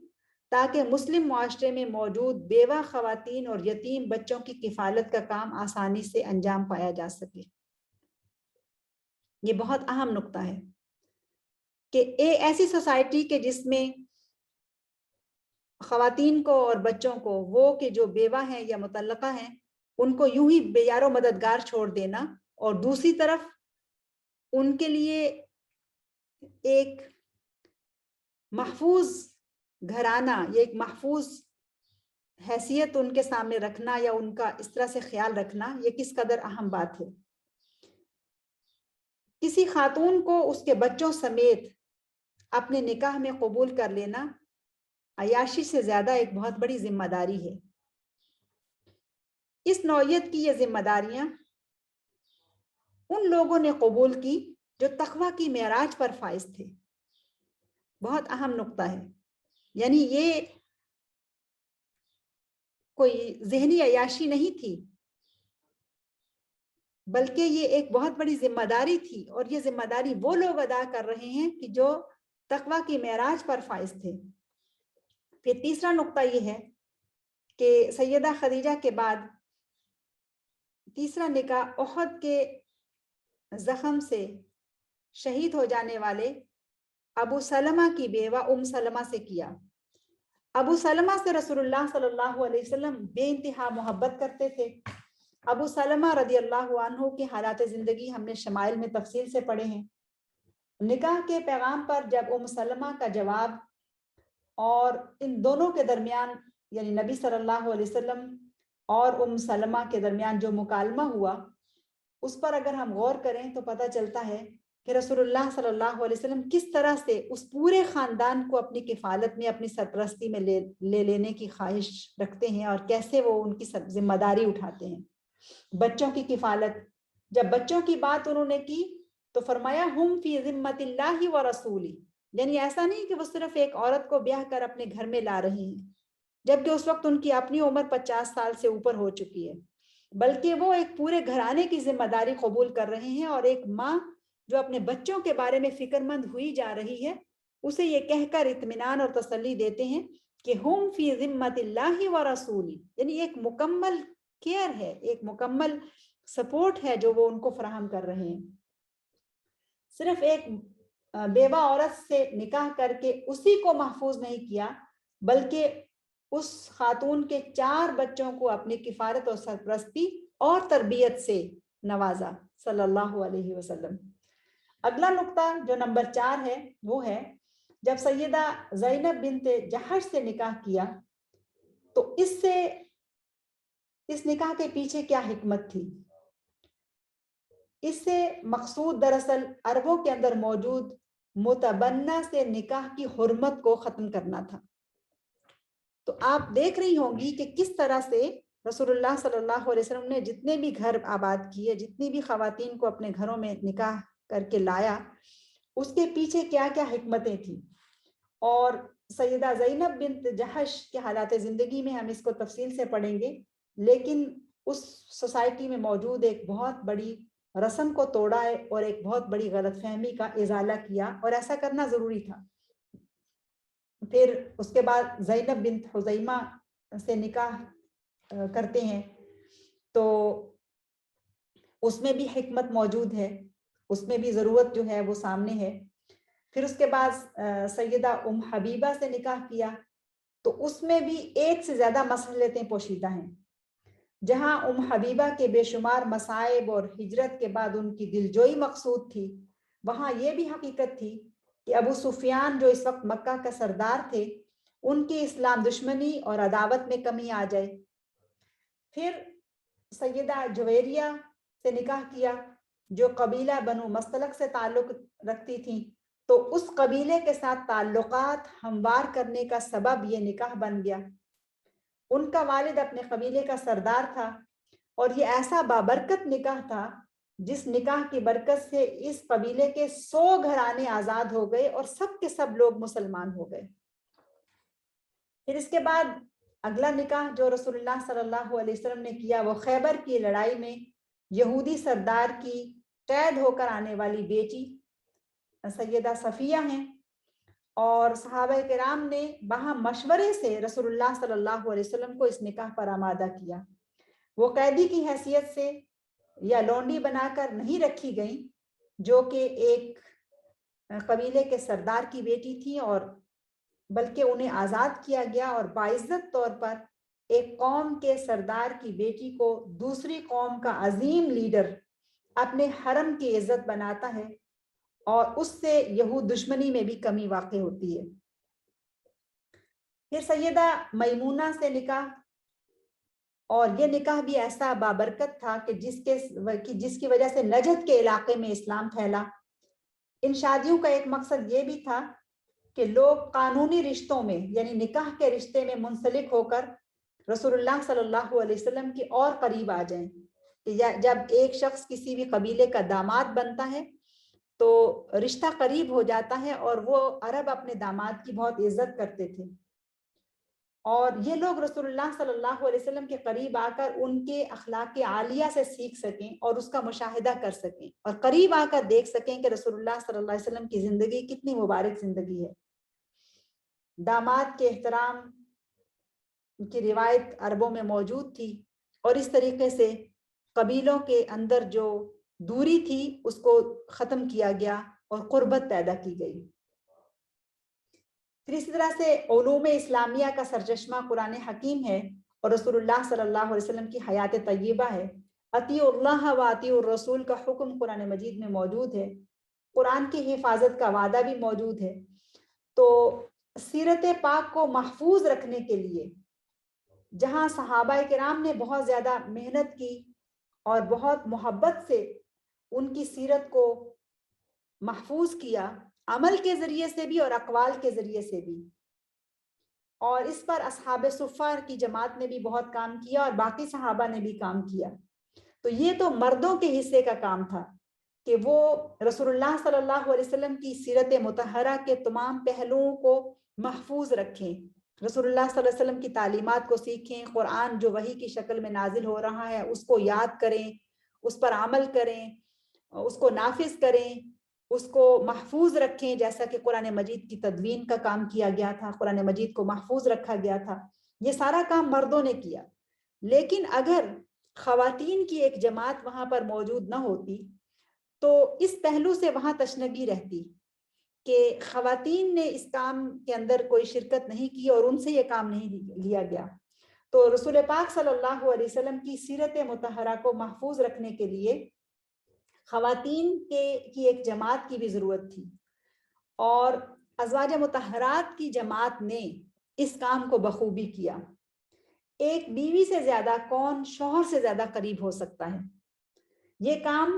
تاکہ مسلم معاشرے میں موجود بیوہ خواتین اور یتیم بچوں کی کفالت کا کام آسانی سے انجام پایا جا سکے۔ یہ بہت اہم نقطہ ہے کہ ایسی سوسائٹی کے جس میں خواتین کو اور بچوں کو، وہ کہ جو بیوہ ہیں یا مطلقہ ہیں، ان کو یوں ہی بے یار و مددگار چھوڑ دینا، اور دوسری طرف ان کے لیے ایک محفوظ گھرانہ یا ایک محفوظ حیثیت ان کے سامنے رکھنا یا ان کا اس طرح سے خیال رکھنا، یہ کس قدر اہم بات ہے۔ کسی خاتون کو اس کے بچوں سمیت اپنے نکاح میں قبول کر لینا عیاشی سے زیادہ ایک بہت بڑی ذمہ داری ہے۔ اس نوعیت کی یہ ذمہ داریاں ان لوگوں نے قبول کی جو تقوی کی معراج پر فائز تھے. بہت اہم نقطہ ہے. یعنی یہ کوئی ذہنی عیاشی نہیں تھی، بلکہ یہ ایک بہت بڑی ذمہ داری تھی، اور یہ ذمہ داری وہ لوگ ادا کر رہے ہیں کہ جو تقوی کی معراج پر فائز تھے. پھر تیسرا نقطہ یہ ہے کہ سیدہ خدیجہ کے بعد تیسرا نکاح احد کے زخم سے شہید ہو جانے والے ابو سلمہ کی بیوہ ام سلمہ سے کیا. ابو سلمہ سے رسول اللہ صلی اللہ علیہ وسلم بے انتہا محبت کرتے تھے. ابو سلمہ رضی اللہ عنہ کے حالات زندگی ہم نے شمائل میں تفصیل سے پڑھے ہیں. نکاح کے پیغام پر جب ام سلمہ کا جواب اور ان دونوں کے درمیان یعنی نبی صلی اللہ علیہ وسلم اور ام سلمہ کے درمیان جو مکالمہ ہوا، اس پر اگر ہم غور کریں تو پتہ چلتا ہے کہ رسول اللہ صلی اللہ علیہ وسلم کس طرح سے اس پورے خاندان کو اپنی کفالت میں، اپنی سرپرستی میں لے لینے کی خواہش رکھتے ہیں، اور کیسے وہ ان کی ذمہ داری اٹھاتے ہیں. بچوں کی کفالت، جب بچوں کی بات انہوں نے کی تو فرمایا ہم فی ذمت اللہ و رسولی، یعنی ایسا نہیں کہ وہ صرف ایک عورت کو بیاہ کر اپنے گھر میں لا رہی ہیں جبکہ اس وقت ان کی اپنی عمر 50 سال سے اوپر ہو چکی ہے، بلکہ وہ ایک پورے گھرانے کی ذمہ داری قبول کر رہے ہیں. اور ایک ماں جو اپنے بچوں کے بارے میں فکر مند ہوئی جا رہی ہے، اسے یہ کہہ کر اطمینان اور تسلی دیتے ہیں کہ ہم فی ذمت اللہ و رسولی، یعنی ایک مکمل کیئر ہے، ایک مکمل سپورٹ ہے جو وہ ان کو فراہم کر رہے ہیں. صرف ایک بیوہ عورت سے نکاح کر کے اسی کو محفوظ نہیں کیا، بلکہ اس خاتون کے 4 بچوں کو اپنی کفالت اور سرپرستی اور تربیت سے نوازا صلی اللہ علیہ وسلم. اگلا نقطہ جو نمبر 4 ہے وہ ہے جب سیدہ زینب بنت جحش سے نکاح کیا تو اس نکاح کے پیچھے کیا حکمت تھی. اس سے مقصود دراصل عربوں کے اندر موجود متبنہ سے نکاح کی حرمت کو ختم کرنا تھا. تو آپ دیکھ رہی ہوں گی کہ کس طرح سے رسول اللہ صلی اللہ علیہ وسلم نے جتنے بھی گھر آباد کیے، جتنی بھی خواتین کو اپنے گھروں میں نکاح کر کے لایا، اس کے پیچھے کیا کیا حکمتیں تھیں. اور سیدہ زینب بنت جحش کے حالات زندگی میں ہم اس کو تفصیل سے پڑھیں گے، لیکن اس سوسائٹی میں موجود ایک بہت بڑی رسم کو توڑا ہے اور ایک بہت بڑی غلط فہمی کا ازالہ کیا، اور ایسا کرنا ضروری تھا. پھر اس کے بعد زینب بنت خزیمہ سے نکاح کرتے ہیں تو اس میں بھی حکمت موجود ہے، اس میں بھی ضرورت جو ہے وہ سامنے ہے. پھر اس کے بعد سیدہ ام حبیبہ سے نکاح کیا تو اس میں بھی ایک سے زیادہ مصلحتیں پوشیدہ ہیں. جہاں ام حبیبہ کے بے شمار مصائب اور ہجرت کے بعد ان کی دلجوئی مقصود تھی، وہاں یہ بھی حقیقت تھی کہ ابو سفیان جو اس وقت مکہ کا سردار تھے، ان کی اسلام دشمنی اور عداوت میں کمی آ جائے. پھر سیدہ جویریہ سے نکاح کیا جو قبیلہ بنو مستلق سے تعلق رکھتی تھیں، تو اس قبیلے کے ساتھ تعلقات ہموار کرنے کا سبب یہ نکاح بن گیا. ان کا والد اپنے قبیلے کا سردار تھا، اور یہ ایسا بابرکت نکاح تھا جس نکاح کی برکت سے اس قبیلے کے 100 گھرانے آزاد ہو گئے اور سب کے سب لوگ مسلمان ہو گئے. پھر اس کے بعد اگلا نکاح جو رسول اللہ صلی اللہ علیہ وسلم نے کیا وہ خیبر کی لڑائی میں یہودی سردار کی قید ہو کر آنے والی بیٹی سیدہ صفیہ ہیں، اور صحابہ کرام نے باہم مشورے سے رسول اللہ صلی اللہ علیہ وسلم کو اس نکاح پر آمادہ کیا. وہ قیدی کی حیثیت سے یا لونڈی بنا کر نہیں رکھی گئیں، جو کہ ایک قبیلے کے سردار کی بیٹی تھی، اور بلکہ انہیں آزاد کیا گیا اور باعزت طور پر ایک قوم کے سردار کی بیٹی کو دوسری قوم کا عظیم لیڈر اپنے حرم کی عزت بناتا ہے، اور اس سے یہود دشمنی میں بھی کمی واقع ہوتی ہے. پھر سیدہ میمونہ سے نکاح، اور یہ نکاح بھی ایسا بابرکت تھا کہ جس کی وجہ سے نجد کے علاقے میں اسلام پھیلا. ان شادیوں کا ایک مقصد یہ بھی تھا کہ لوگ قانونی رشتوں میں یعنی نکاح کے رشتے میں منسلک ہو کر رسول اللہ صلی اللہ علیہ وسلم کے اور قریب آ جائیں کہ جب ایک شخص کسی بھی قبیلے کا داماد بنتا ہے تو رشتہ قریب ہو جاتا ہے، اور وہ عرب اپنے داماد کی بہت عزت کرتے تھے، اور یہ لوگ رسول اللہ صلی اللہ علیہ وسلم کے قریب آ کر ان کے اخلاق عالیہ سے سیکھ سکیں اور اس کا مشاہدہ کر سکیں، اور قریب آ کر دیکھ سکیں کہ رسول اللہ صلی اللہ علیہ وسلم کی زندگی کتنی مبارک زندگی ہے۔ داماد کے احترام کی روایت عربوں میں موجود تھی، اور اس طریقے سے قبیلوں کے اندر جو دوری تھی اس کو ختم کیا گیا اور قربت پیدا کی گئی۔ پھر اسی طرح سے علوم اسلامیہ کا سرچشمہ قرآن حکیم ہے، اور رسول اللہ صلی اللہ علیہ وسلم کی حیات طیبہ ہے۔ اطیعوا اللہ و اطیعوا الرسول کا حکم قرآن مجید میں موجود ہے، قرآن کی حفاظت کا وعدہ بھی موجود ہے۔ تو سیرت پاک کو محفوظ رکھنے کے لیے جہاں صحابہ کرام نے بہت زیادہ محنت کی اور بہت محبت سے ان کی سیرت کو محفوظ کیا، عمل کے ذریعے سے بھی اور اقوال کے ذریعے سے بھی، اور اس پر اصحاب صفہ کی جماعت نے بھی بہت کام کیا اور باقی صحابہ نے بھی کام کیا۔ تو یہ تو مردوں کے حصے کا کام تھا کہ وہ رسول اللہ صلی اللہ علیہ وسلم کی سیرت مطہرہ کے تمام پہلوؤں کو محفوظ رکھیں، رسول اللہ صلی اللہ علیہ وسلم کی تعلیمات کو سیکھیں، قرآن جو وحی کی شکل میں نازل ہو رہا ہے اس کو یاد کریں، اس پر عمل کریں، اس کو نافذ کریں، اس کو محفوظ رکھیں، جیسا کہ قرآن مجید کی تدوین کا کام کیا گیا تھا، قرآن مجید کو محفوظ رکھا گیا تھا۔ یہ سارا کام مردوں نے کیا، لیکن اگر خواتین کی ایک جماعت وہاں پر موجود نہ ہوتی تو اس پہلو سے وہاں تشنگی رہتی کہ خواتین نے اس کام کے اندر کوئی شرکت نہیں کی اور ان سے یہ کام نہیں لیا گیا۔ تو رسول پاک صلی اللہ علیہ وسلم کی سیرت مطہرہ کو محفوظ رکھنے کے لیے خواتین کی ایک جماعت کی بھی ضرورت تھی، اور ازواج مطہرات کی جماعت نے اس کام کو بخوبی کیا۔ ایک بیوی سے زیادہ کون شوہر سے زیادہ قریب ہو سکتا ہے؟ یہ کام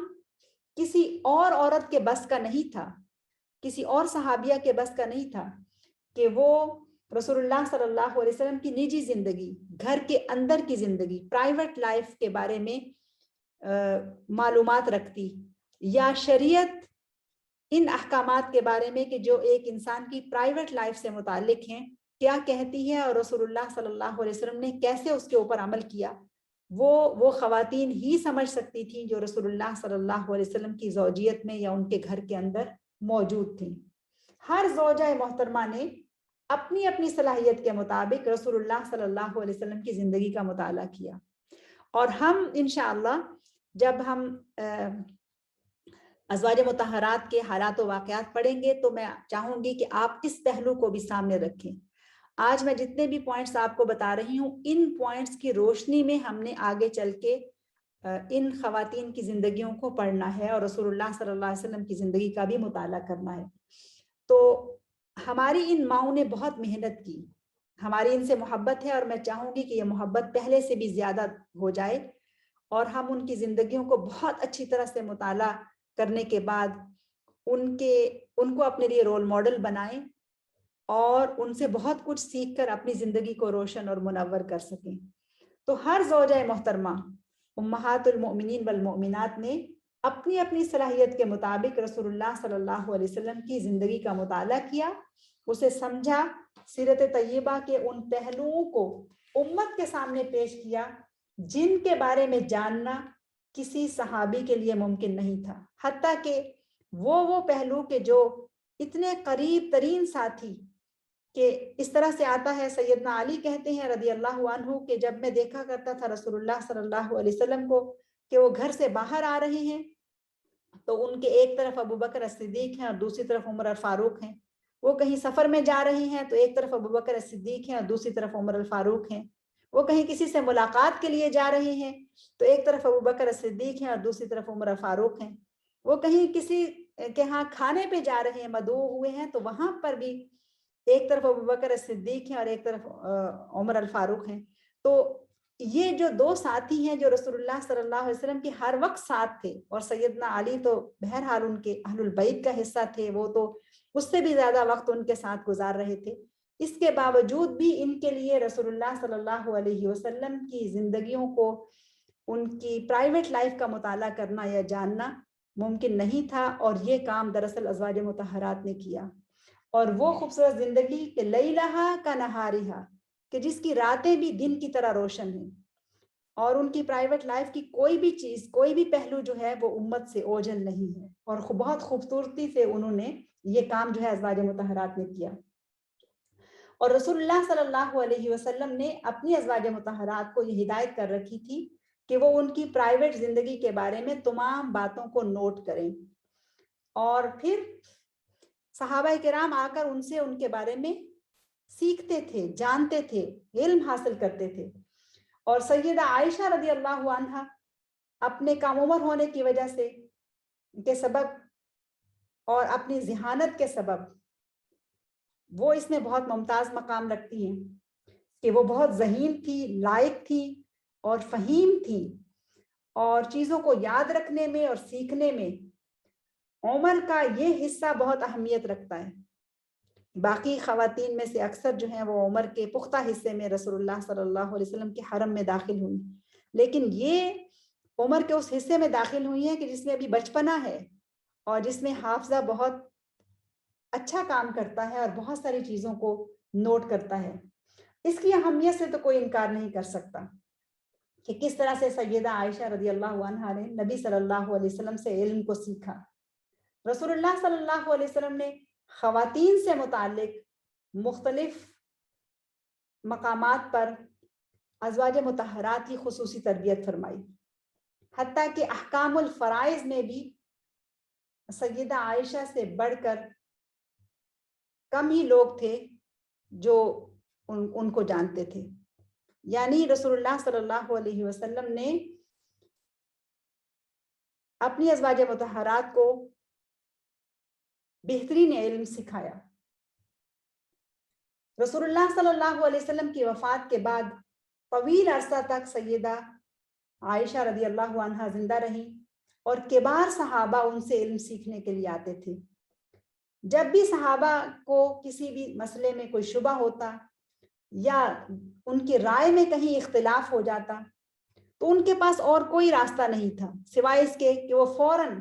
کسی اور عورت کے بس کا نہیں تھا، کسی اور صحابیہ کے بس کا نہیں تھا کہ وہ رسول اللہ صلی اللہ علیہ وسلم کی نجی زندگی، گھر کے اندر کی زندگی، پرائیویٹ لائف کے بارے میں معلومات رکھتی، یا شریعت ان احکامات کے بارے میں کہ جو ایک انسان کی پرائیویٹ لائف سے متعلق ہیں کیا کہتی ہے، اور رسول اللہ صلی اللہ علیہ وسلم نے کیسے اس کے اوپر عمل کیا، وہ خواتین ہی سمجھ سکتی تھیں جو رسول اللہ صلی اللہ علیہ وسلم کی زوجیت میں یا ان کے گھر کے اندر موجود تھیں۔ ہر زوجہ محترمہ نے اپنی اپنی صلاحیت کے مطابق رسول اللہ صلی اللہ علیہ وسلم کی زندگی کا مطالعہ کیا، اور ہم انشاءاللہ جب ہم ازواج مطہرات کے حالات و واقعات پڑھیں گے تو میں چاہوں گی کہ آپ اس پہلو کو بھی سامنے رکھیں۔ آج میں جتنے بھی پوائنٹس آپ کو بتا رہی ہوں ان پوائنٹس کی روشنی میں ہم نے آگے چل کے ان خواتین کی زندگیوں کو پڑھنا ہے اور رسول اللہ صلی اللہ علیہ وسلم کی زندگی کا بھی مطالعہ کرنا ہے۔ تو ہماری ان ماؤں نے بہت محنت کی، ہماری ان سے محبت ہے، اور میں چاہوں گی کہ یہ محبت پہلے سے بھی زیادہ ہو جائے، اور ہم ان کی زندگیوں کو بہت اچھی طرح سے مطالعہ کرنے کے بعد ان کو اپنے لیے رول ماڈل بنائیں اور ان سے بہت کچھ سیکھ کر اپنی زندگی کو روشن اور منور کر سکیں۔ تو ہر زوجہ محترمہ امہات المؤمنین والمؤمنات نے اپنی اپنی صلاحیت کے مطابق رسول اللہ صلی اللہ علیہ وسلم کی زندگی کا مطالعہ کیا، اسے سمجھا، سیرت طیبہ کے ان پہلوؤں کو امت کے سامنے پیش کیا جن کے بارے میں جاننا کسی صحابی کے لیے ممکن نہیں تھا، حتیٰ کہ وہ پہلو کے جو اتنے قریب ترین ساتھی کہ اس طرح سے آتا ہے، سیدنا علی کہتے ہیں رضی اللہ عنہ کہ جب میں دیکھا کرتا تھا رسول اللہ صلی اللہ علیہ وسلم کو کہ وہ گھر سے باہر آ رہے ہیں تو ان کے ایک طرف ابو بکر صدیق ہیں اور دوسری طرف عمر الفاروق ہیں، وہ کہیں سفر میں جا رہے ہیں تو ایک طرف ابو بکر صدیق ہیں اور دوسری طرف عمر الفاروق ہیں، وہ کہیں کسی سے ملاقات کے لیے جا رہے ہیں تو ایک طرف ابو بکر صدیق ہیں اور دوسری طرف عمر الفاروق ہیں، وہ کہیں کسی کے ہاں کھانے پہ جا رہے ہیں، مدعو ہوئے ہیں تو وہاں پر بھی ایک طرف ابو بکر صدیق ہیں اور ایک طرف عمر الفاروق ہیں۔ تو یہ جو دو ساتھی ہیں جو رسول اللہ صلی اللہ علیہ وسلم کے ہر وقت ساتھ تھے، اور سیدنا علی تو بہرحال ان کے اہل البیت کا حصہ تھے، وہ تو اس سے بھی زیادہ وقت ان کے ساتھ گزار رہے تھے، اس کے باوجود بھی ان کے لیے رسول اللہ صلی اللہ علیہ وسلم کی زندگیوں کو، ان کی پرائیویٹ لائف کا مطالعہ کرنا یا جاننا ممکن نہیں تھا، اور یہ کام دراصل ازواج مطہرات نے کیا۔ اور وہ خوبصورت زندگی کہ لیلہا کا نہارہا، کہ جس کی راتیں بھی دن کی طرح روشن ہیں، اور ان کی پرائیویٹ لائف کی کوئی بھی چیز، کوئی بھی پہلو جو ہے وہ امت سے اوجھل نہیں ہے، اور بہت خوبصورتی سے انہوں نے یہ کام جو ہے ازواج مطہرات نے کیا۔ اور رسول اللہ صلی اللہ علیہ وسلم نے اپنی ازواج مطہرات کو یہ ہدایت کر رکھی تھی کہ وہ ان کی پرائیویٹ زندگی کے بارے میں تمام باتوں کو نوٹ کریں، اور پھر صحابہ کرام آ کر ان سے ان کے بارے میں سیکھتے تھے، جانتے تھے، علم حاصل کرتے تھے۔ اور سیدہ عائشہ رضی اللہ عنہا اپنے کم عمر ہونے کی وجہ سے کے سبب اور اپنی ذہانت کے سبب وہ اس میں بہت ممتاز مقام رکھتی ہیں کہ وہ بہت ذہین تھی، لائق تھی اور فہیم تھی، اور چیزوں کو یاد رکھنے میں اور سیکھنے میں عمر کا یہ حصہ بہت اہمیت رکھتا ہے۔ باقی خواتین میں سے اکثر جو ہیں وہ عمر کے پختہ حصے میں رسول اللہ صلی اللہ علیہ وسلم کے حرم میں داخل ہوئی، لیکن یہ عمر کے اس حصے میں داخل ہوئی ہیں کہ جس میں ابھی بچپنا ہے، اور جس میں حافظہ بہت اچھا کام کرتا ہے اور بہت ساری چیزوں کو نوٹ کرتا ہے۔ اس کی اہمیت سے تو کوئی انکار نہیں کر سکتا کہ کس طرح سے سیدہ عائشہ رضی اللہ عنہا نے نبی صلی اللہ علیہ وسلم سے علم کو سیکھا۔ رسول اللہ صلی اللہ علیہ وسلم نے خواتین سے متعلق مختلف مقامات پر ازواج مطہرات کی خصوصی تربیت فرمائی، حتیٰ کہ احکام الفرائض میں بھی سیدہ عائشہ سے بڑھ کر کم ہی لوگ تھے جو ان کو جانتے تھے۔ یعنی رسول اللہ صلی اللہ علیہ وسلم نے اپنی ازواج مطہرات کو بہترین علم سکھایا۔ رسول اللہ صلی اللہ علیہ وسلم کی وفات کے بعد طویل عرصہ تک سیدہ عائشہ رضی اللہ عنہا زندہ رہیں، اور کبار صحابہ ان سے علم سیکھنے کے لیے آتے تھے۔ جب بھی صحابہ کو کسی بھی مسئلے میں کوئی شبہ ہوتا یا ان کی رائے میں کہیں اختلاف ہو جاتا تو ان کے پاس اور کوئی راستہ نہیں تھا سوائے اس کے کہ وہ فوراً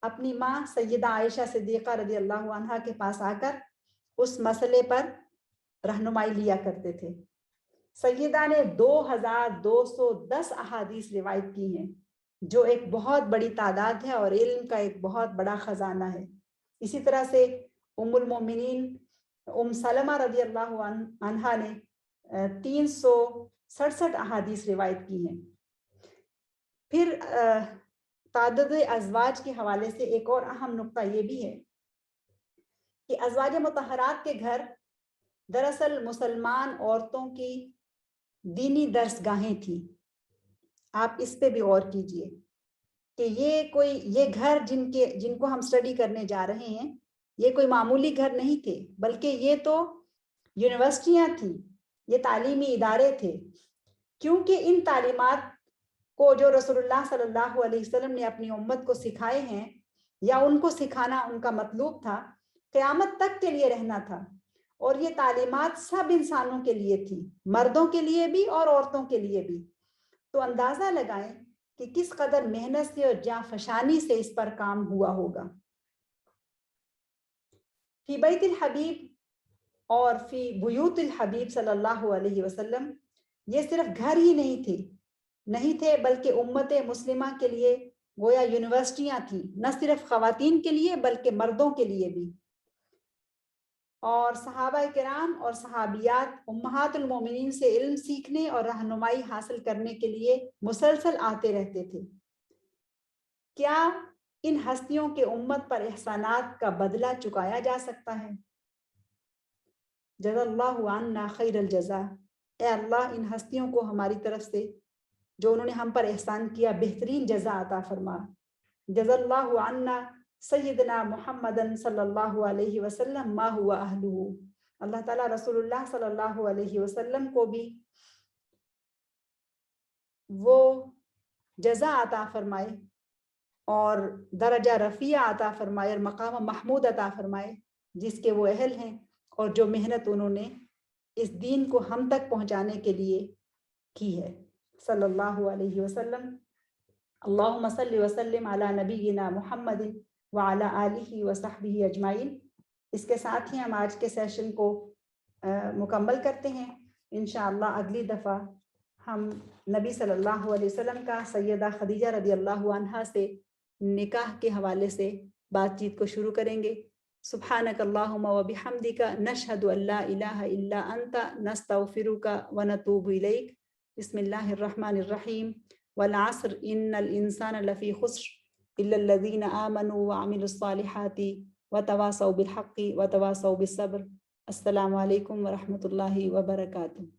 اپنی ماں سیدہ عائشہ صدیقہ رضی اللہ عنہا کے پاس آ کر اس مسئلے پر رہنمائی لیا کرتے تھے۔ سیدہ نے 2210 احادیث روایت کی ہیں، جو ایک بہت بڑی تعداد ہے اور علم کا ایک بہت بڑا خزانہ ہے۔ اسی طرح سے ام المومنین ام سلمہ رضی اللہ عنہا نے 367 احادیث روایت کی ہیں۔ پھر تعدد ازواج کے حوالے سے ایک اور اہم نقطہ یہ بھی ہے کہ ازواج مطہرات کے گھر دراصل مسلمان عورتوں کی دینی درس گاہیں تھیں۔ آپ اس پہ بھی غور کیجئے کہ یہ گھر جن کو ہم اسٹڈی کرنے جا رہے ہیں، یہ کوئی معمولی گھر نہیں تھے، بلکہ یہ تو یونیورسٹیاں تھیں، یہ تعلیمی ادارے تھے، کیونکہ ان تعلیمات کو جو رسول اللہ صلی اللہ علیہ وسلم نے اپنی امت کو سکھائے ہیں، یا ان کو سکھانا ان کا مطلوب تھا، قیامت تک کے لیے رہنا تھا، اور یہ تعلیمات سب انسانوں کے لیے تھی، مردوں کے لیے بھی اور عورتوں کے لیے بھی۔ تو اندازہ لگائیں کہ کس قدر محنت سے اور جاں فشانی سے اس پر کام ہوا ہوگا۔ فی بیت الحبیب اور فی بیوت الحبیب صلی اللہ علیہ وسلم یہ صرف گھر ہی نہیں تھے بلکہ امت مسلمہ کے لیے گویا یونیورسٹیاں تھیں، نہ صرف خواتین کے لیے بلکہ مردوں کے لیے بھی۔ اور صحابہ کرام اور صحابیات امہات المومنین سے علم سیکھنے اور رہنمائی حاصل کرنے کے لیے مسلسل آتے رہتے تھے۔ کیا ان ہستیوں کے امت پر احسانات کا بدلہ چکایا جا سکتا ہے؟ جزا اللہ عنا خیر الجزا، اے اللہ ان ہستیوں کو ہماری طرف سے جو انہوں نے ہم پر احسان کیا بہترین جزا عطا فرما۔ جزا اللہ عنا سیدنا محمد صلی اللہ علیہ وسلم ما ہوا اہلہ، اللہ تعالیٰ رسول اللہ صلی اللہ علیہ وسلم کو بھی وہ جزا عطا فرمائے اور درجہ رفیع عطا فرمائے اور مقام محمود عطا فرمائے جس کے وہ اہل ہیں اور جو محنت انہوں نے اس دین کو ہم تک پہنچانے کے لیے کی ہے۔ صلی اللہ علیہ وسلم۔ اللہم صلی وسلم علی نبینا محمد وعلی آلہ وصحبہ اجمعین۔ اس کے ساتھ ہی ہم آج کے سیشن کو مکمل کرتے ہیں۔ انشاءاللہ اگلی دفعہ ہم نبی صلی اللہ علیہ وسلم کا سیدہ خدیجہ رضی اللہ عنہا سے نکاح کے حوالے سے بات چیت کو شروع کریں گے۔ سبحانک اللہم و بحمدک نشہد ان لا الہ الا انت نستغفرک و نتوب الیک۔ بسم اللہ الرحمن الرحیم۔ والعصر ان الانسان لفی خسر الا الذین آمنوا وعملوا الصالحات وتواصوا بالحق وتواصوا بالصبر۔ السلام علیکم ورحمۃ اللہ وبرکاتہ۔